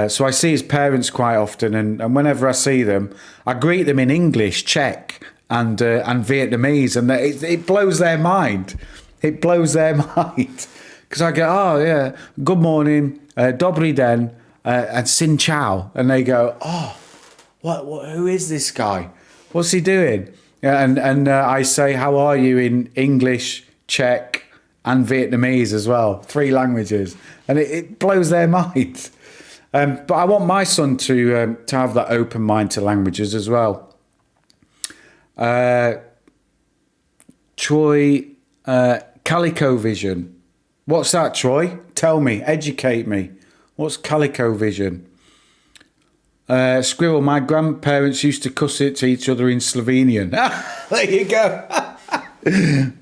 So I see his parents quite often, and whenever I see them, I greet them in English, Czech, and Vietnamese, and it blows their mind. It blows their mind because I go, oh yeah, good morning, dobry den, and xin chào, and they go, oh, what? Who is this guy? What's he doing? Yeah, and I say, how are you in English, Czech, and Vietnamese as well, 3 languages, and it blows their mind. But I want my son to have that open mind to languages as well. Troy, CalicoVision. What's that, Troy? Tell me, educate me. What's CalicoVision? Squirrel, my grandparents used to cuss it to each other in Slovenian. There you go.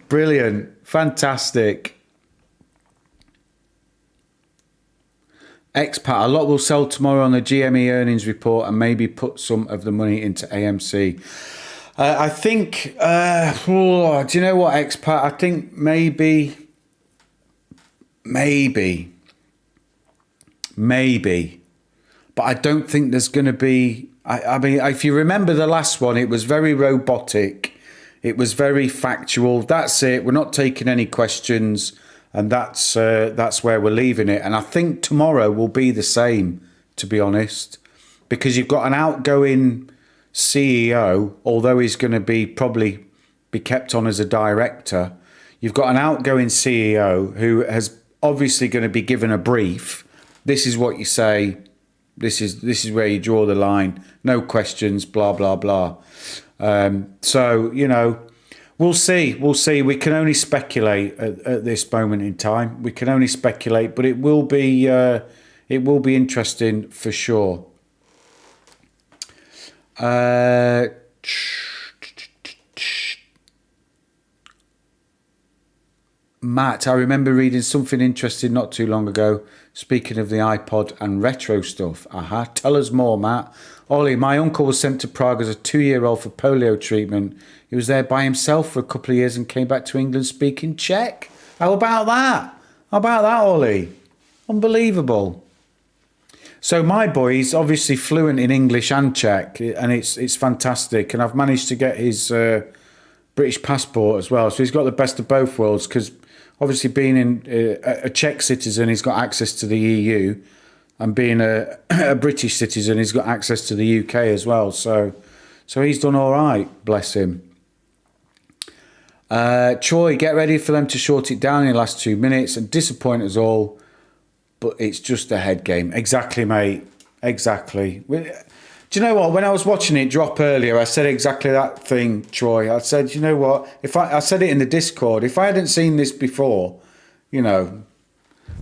Brilliant. Fantastic. Expat, a lot will sell tomorrow on the GME earnings report and maybe put some of the money into AMC. I think, do you know what, Expat? I think maybe. But I don't think there's going to be... I mean, if you remember the last one, it was very robotic. It was very factual. That's it. We're not taking any questions. And that's where we're leaving it. And I think tomorrow will be the same, to be honest. Because you've got an outgoing CEO, although he's going to probably be kept on as a director. You've got an outgoing CEO who has obviously going to be given a brief. This is what you say. This is where you draw the line. No questions, blah, blah, blah. So, you know, we'll see. We'll see. We can only speculate at this moment in time. We can only speculate, but it will be interesting for sure. Matt, I remember reading something interesting not too long ago. Speaking of the iPod and retro stuff. Tell us more, Matt. Ollie, my uncle was sent to Prague as a 2-year-old for polio treatment. He was there by himself for a couple of years and came back to England speaking Czech. How about that? How about that, Ollie? Unbelievable. So my boy is obviously fluent in English and Czech, and it's fantastic. And I've managed to get his British passport as well. So he's got the best of both worlds because obviously being a Czech citizen, he's got access to the EU, and being a British citizen, he's got access to the UK as well. So he's done all right, bless him. Troy, get ready for them to short it down in the last 2 minutes and disappoint us all, but it's just a head game. Exactly, mate. Exactly. Do you know what? When I was watching it drop earlier, I said exactly that thing, Troy. I said, you know what? I said it in the Discord. If I hadn't seen this before, you know.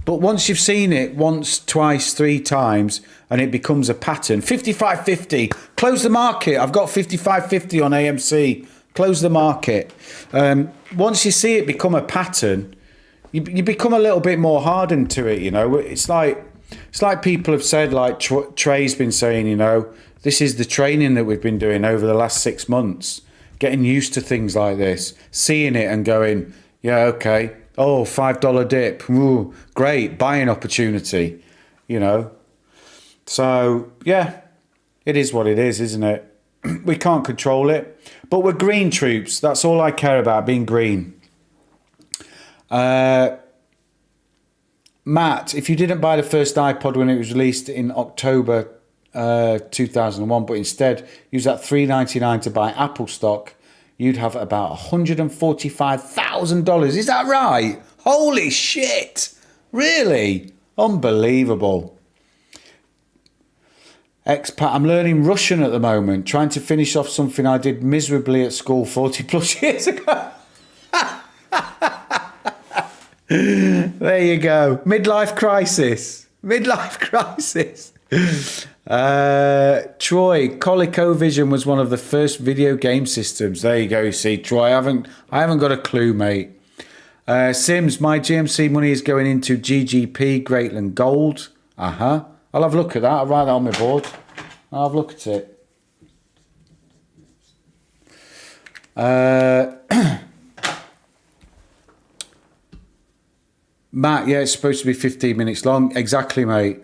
But once you've seen it once, twice, 3 times, and it becomes a pattern. 55.50. Close the market. I've got 55.50 on AMC. Close the market. Once you see it become a pattern, you become a little bit more hardened to it, you know. It's like It's like people have said, like Trey's been saying, you know, this is the training that we've been doing over the last 6 months, getting used to things like this, seeing it and going, yeah, okay, oh, $5 dip, ooh, great, buying opportunity, you know. So, yeah, it is what it is, isn't it? We can't control it, but we're green troops. That's all I care about, being green. Matt, if you didn't buy the first iPod when it was released in October 2001, but instead use that $3.99 to buy Apple stock, you'd have about $145,000. Is that right? Holy shit! Really? Unbelievable. Expat, I'm learning Russian at the moment, trying to finish off something I did miserably at school 40 plus years ago. There you go. Midlife crisis. Midlife crisis. Troy, ColecoVision was one of the first video game systems. There you go. You see, Troy, I haven't got a clue, mate. Sims, my GMC money is going into GGP, Greatland Gold. I'll have a look at that. I'll write that on my board. I'll have a look at it. Matt, yeah, it's supposed to be 15 minutes long. Exactly, mate.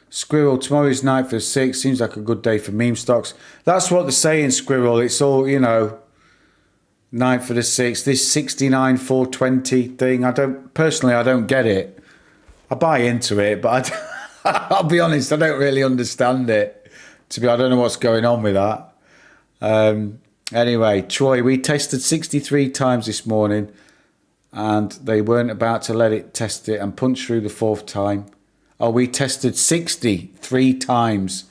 Squirrel, tomorrow's night for 6. Seems like a good day for meme stocks. That's what they're saying, Squirrel. It's all, you know, night for the 6th. This 69 420 thing, I don't get it. I buy into it, but I'll be honest, I don't really understand it. I don't know what's going on with that. Anyway, Troy, we tested 63 times this morning, and they weren't about to let it test it and punch through the 4th time. Oh, we tested 63 times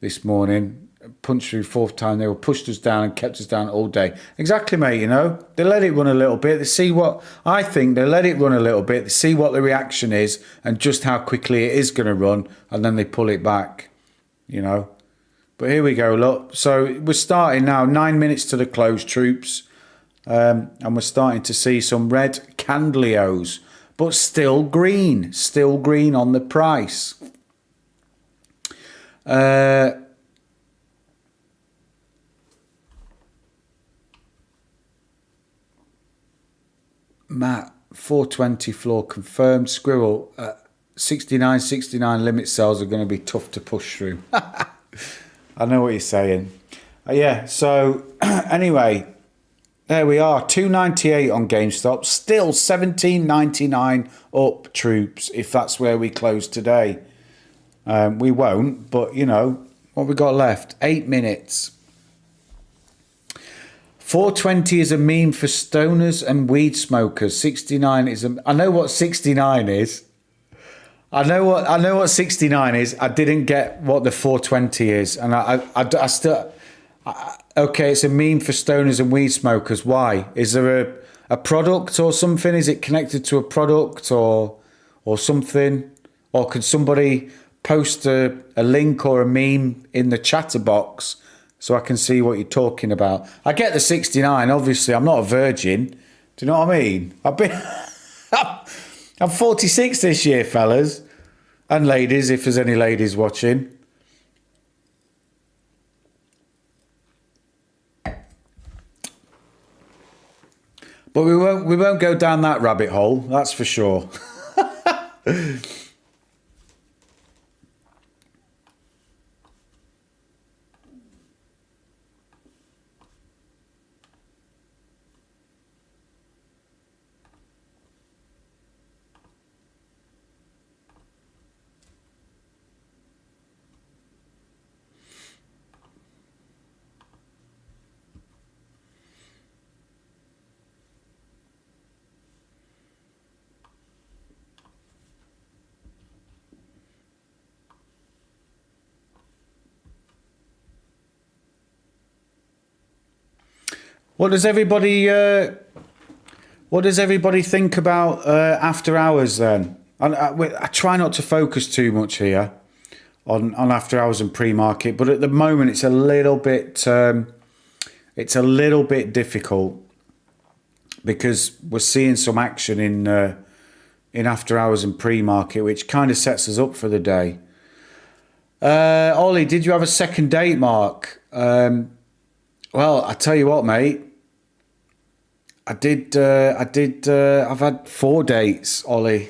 this morning, punched through 4th time. They were pushed us down and kept us down all day. Exactly, mate, you know. They let it run a little bit. They see what, I think they let it run a little bit. They see what the reaction is and just how quickly it is going to run, and then they pull it back, you know. But here we go, look. So we're starting now, 9 minutes to the close, troops. And we're starting to see some red candleos, but still green on the price. Matt, 420 floor confirmed. Squirrel, 69 limit sales are going to be tough to push through. I know what you're saying. Yeah, so anyway, there we are, 298 on GameStop, still 17.99 up, troops, if that's where we close today. We won't, but you know, what we got left? 8 minutes. 420 is a meme for stoners and weed smokers. 69 is I know what 69 is. I know what 69 is. I didn't get what the 420 is, and I still. Okay, it's a meme for stoners and weed smokers. Why? Is there a product or something? Is it connected to a product or something? Or could somebody post a link or a meme in the chatter box so I can see what you're talking about? I get the 69. Obviously, I'm not a virgin. Do you know what I mean? I'm 46 this year, fellas and ladies, if there's any ladies watching. But we won't go down that rabbit hole, that's for sure. What does everybody think about after hours then? I try not to focus too much here on after hours and pre-market, but at the moment it's a little bit difficult because we're seeing some action in in after hours and pre-market, which kind of sets us up for the day. Ollie, did you have a second date, Mark? Well, I tell you what, mate. I did. I've had 4 dates, Ollie.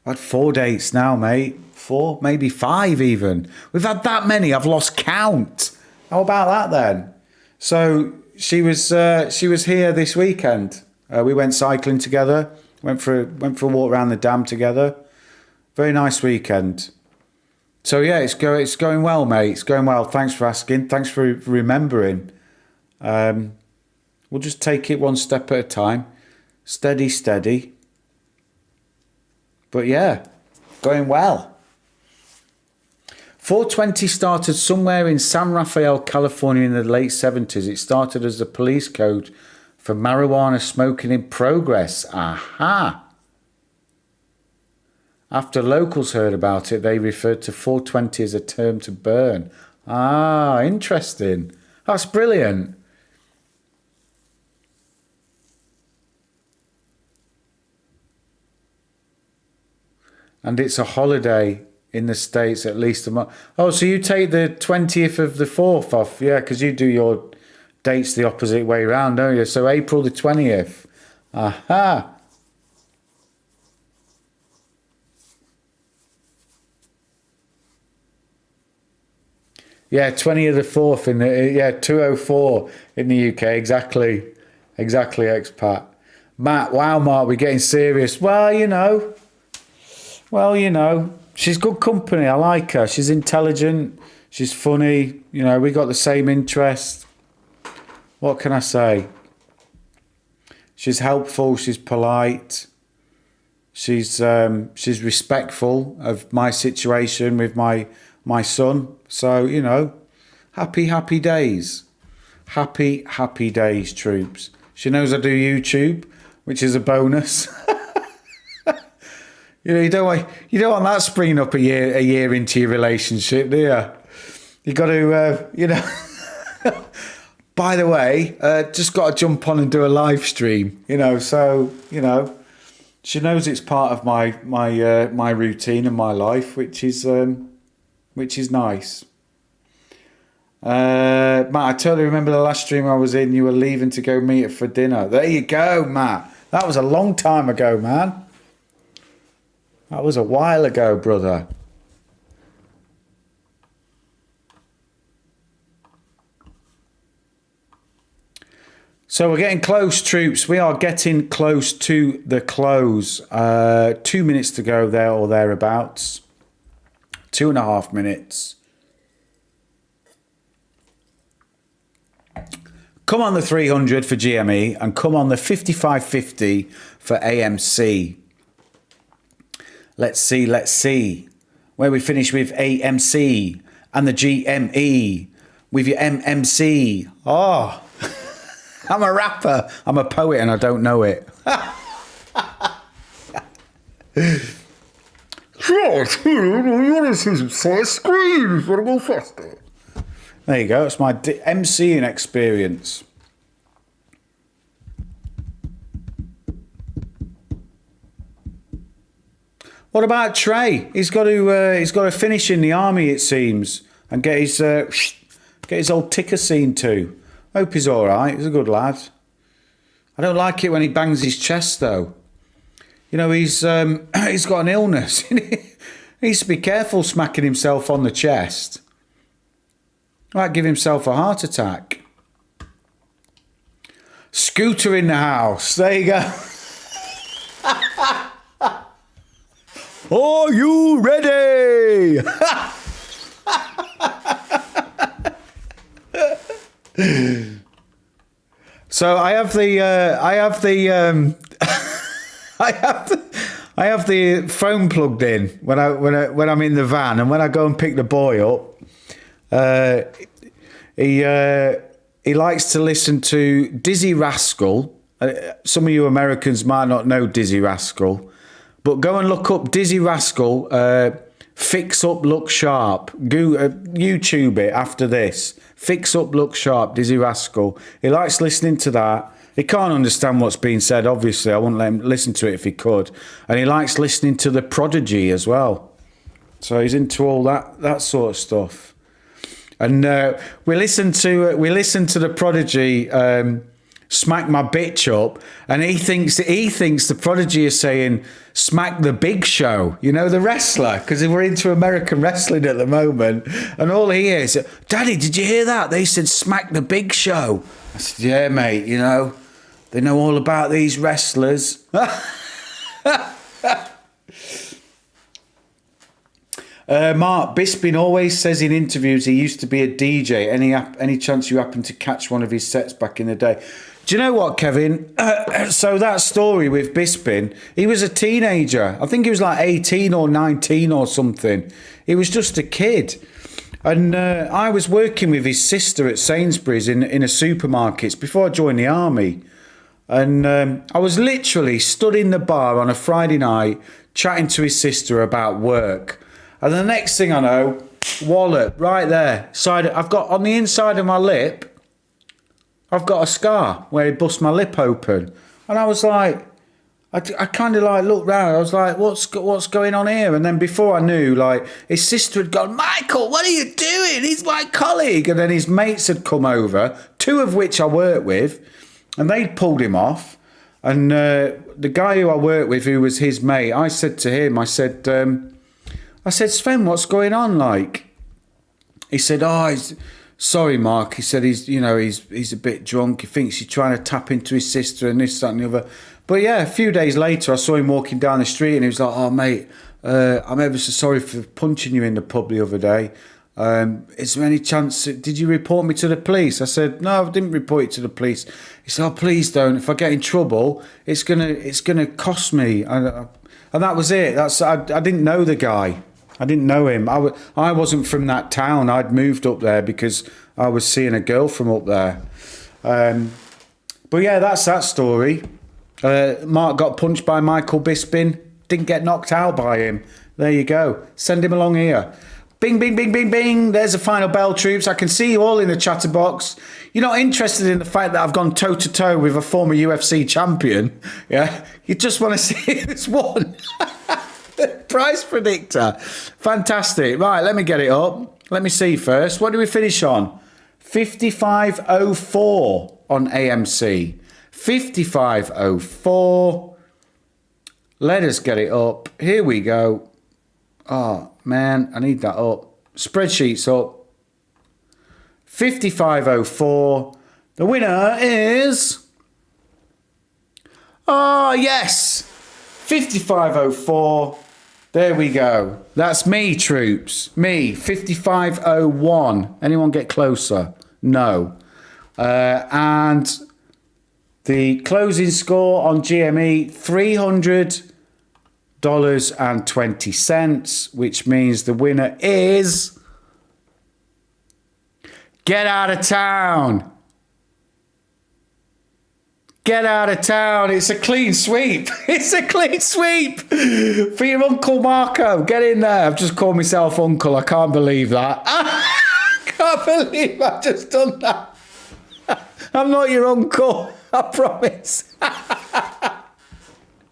I've had 4 dates now, mate. 4, maybe 5 even. We've had that many. I've lost count. How about that then? So she was here this weekend. We went cycling together. Went for a walk around the dam together. Very nice weekend. So yeah, it's going well, mate. It's going well. Thanks for asking. Thanks for remembering. We'll just take it one step at a time. Steady, steady. But yeah, going well. 420 started somewhere in San Rafael, California in the late 70s. It started as a police code for marijuana smoking in progress. Aha! After locals heard about it, they referred to 420 as a term to burn. Ah, interesting. That's brilliant. And it's a holiday in the States at least a month. Oh, so you take the 20th of the 4th off. Yeah, because you do your dates the opposite way around, don't you? So April the 20th. Aha. Yeah, 20th of the 4th in the 204 in the UK. Exactly, expat. Matt, wow, Mark, we're getting serious. Well, you know, she's good company. I like her. She's intelligent. She's funny. You know, we got the same interest. What can I say? She's helpful. She's polite. She's respectful of my situation with my son. So, you know, happy days. Happy days, troops. She knows I do YouTube, which is a bonus. You know, you don't want that springing up a year into your relationship, do you? You got to, you know. By the way, just got to jump on and do a live stream. You know, so you know, she knows it's part of my routine and my life, which is nice. Matt, I totally remember the last stream I was in. You were leaving to go meet her for dinner. There you go, Matt. That was a long time ago, man. That was a while ago, brother. So we're getting close, troops. We are getting close to the close. 2 minutes to go there or thereabouts. 2.5 minutes. Come on the 300 for GME and come on the 5550 for AMC. Let's see. Where we finish with AMC and the GME with your MMC. Oh, I'm a rapper. I'm a poet and I don't know it. There you go. It's my MCing experience. What about Trey? He's got to finish in the army, it seems, and get his old ticker seen too. Hope he's all right. He's a good lad. I don't like it when he bangs his chest though. You know, he's got an illness. He needs to be careful smacking himself on the chest. Might give himself a heart attack. Scooter in the house. There you go. Are you ready? So I have the phone plugged in when I'm in the van, and when I go and pick the boy up, he likes to listen to Dizzy Rascal. Some of you Americans might not know Dizzy Rascal, but go and look up Dizzy Rascal. Fix Up, Look Sharp. YouTube it after this. Fix Up, Look Sharp, Dizzy Rascal. He likes listening to that. He can't understand what's being said, obviously. I wouldn't let him listen to it if he could. And he likes listening to The Prodigy as well. So he's into all that sort of stuff. And we listened to The Prodigy smack my bitch up, and he thinks The Prodigy is saying smack the Big Show, you know, the wrestler, because we're into American wrestling at the moment. And all he hears, Daddy, did you hear that? They said smack the Big Show. I said, yeah, mate, you know, they know all about these wrestlers. Mark Bisping always says in interviews he used to be a DJ. Any chance you happen to catch one of his sets back in the day? Do you know what, Kevin? So that story with Bisping, he was a teenager. I think he was like 18 or 19 or something. He was just a kid. And I was working with his sister at Sainsbury's in a supermarket before I joined the army. And I was literally stood in the bar on a Friday night chatting to his sister about work. And the next thing I know, wallet right there. I've got on the inside of my lip, I've got a scar where he bust my lip open. And I was like, I kind of like looked round. I was like, what's going on here? And then before I knew, like, his sister had gone, Michael, what are you doing? He's my colleague. And then his mates had come over, 2 of which I worked with, and they'd pulled him off. And the guy who I worked with, who was his mate, I said to him, I said, Sven, what's going on? Like, he said, sorry, Mark. He said he's a bit drunk. He thinks he's trying to tap into his sister and this, that, and the other. But yeah, a few days later, I saw him walking down the street, and he was like, "Oh, mate, I'm ever so sorry for punching you in the pub the other day. Is there any chance? Did you report me to the police?" I said, "No, I didn't report you to the police." He said, "Oh, please don't. If I get in trouble, it's gonna cost me." And that was it. I didn't know the guy. I didn't know him. I wasn't from that town. I'd moved up there because I was seeing a girl from up there. But yeah, that's that story. Mark got punched by Michael Bisping. Didn't get knocked out by him. There you go. Send him along here. Bing, bing, bing, bing, bing. There's the final bell, troops. I can see you all in the chatterbox. You're not interested in the fact that I've gone toe-to-toe with a former UFC champion. Yeah? You just want to see who's won. Price predictor. Fantastic. Right, let me get it up. Let me see first. What do we finish on? 55.04 on AMC. 55.04. Let us get it up. Here we go. Oh, man, I need that up. Spreadsheet's up. 55.04. The winner is... Oh, yes. 55.04. There we go. That's me, troops. Me, 55.01. Anyone get closer? No. And the closing score on GME, $300.20, which means the winner is... Get out of town. Get out of town. It's a clean sweep. It's a clean sweep for your Uncle Marco. Get in there. I've just called myself Uncle. I can't believe that. I can't believe I've just done that. I'm not your uncle. I promise.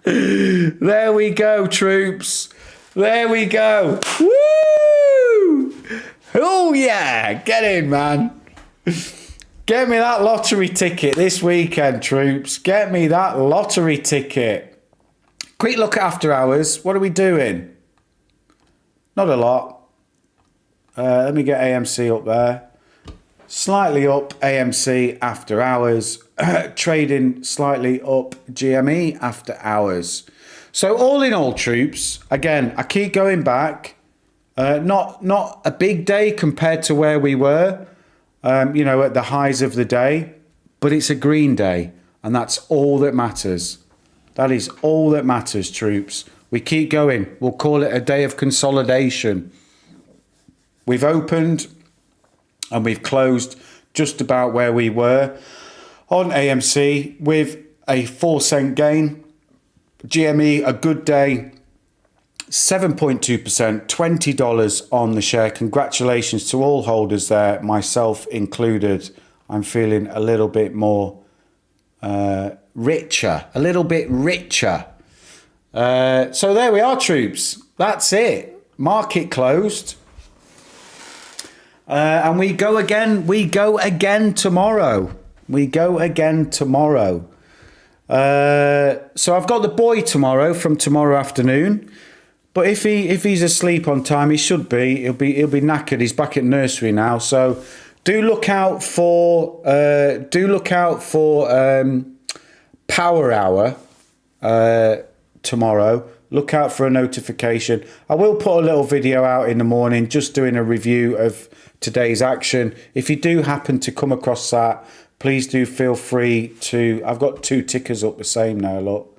There we go, troops. There we go. Woo! Oh, yeah. Get in, man. Get me that lottery ticket this weekend, troops. Get me that lottery ticket. Quick look at after hours. What are we doing? Not a lot. Let me get AMC up there. Slightly up AMC after hours. Trading slightly up GME after hours. So all in all, troops, again, I keep going back. Not a big day compared to where we were. At the highs of the day, but it's a green day, and that's all that matters. That is all that matters, troops. We keep going. We'll call it a day of consolidation. We've opened and we've closed just about where we were on AMC with a 4-cent gain. GME, a good day. 7.2%, $20 on the share. Congratulations to all holders there, myself included. I'm feeling a little bit more richer, a little bit richer. So there we are, troops. That's it. Market closed. And we go again. We go again tomorrow. We go again tomorrow. So I've got the boy tomorrow from tomorrow afternoon. But if he's asleep on time, he should be. He'll be knackered. He's back at nursery now. So do look out for Power Hour tomorrow. Look out for a notification. I will put a little video out in the morning just doing a review of today's action. If you do happen to come across that, please do feel free to... I've got 2 tickers up the same now, look.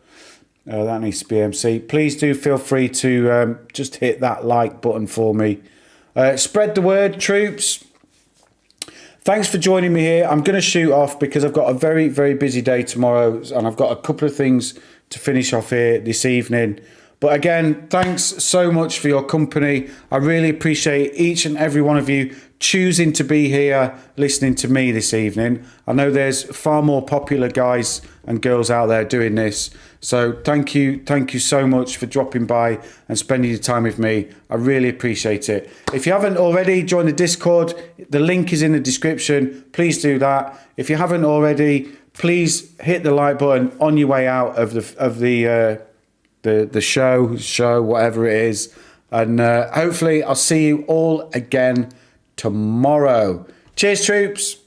That needs to be MC. Please do feel free to just hit that like button for me. Spread the word, troops. Thanks for joining me here. I'm going to shoot off because I've got a very, very busy day tomorrow and I've got a couple of things to finish off here this evening. But again, thanks so much for your company. I really appreciate each and every one of you choosing to be here listening to me this evening. I know there's far more popular guys and girls out there doing this. So thank you so much for dropping by and spending your time with me. I really appreciate it. If you haven't already, join the Discord. The link is in the description. Please do that. If you haven't already, please hit the like button on your way out of the show, whatever it is. And hopefully I'll see you all again tomorrow. Cheers, troops.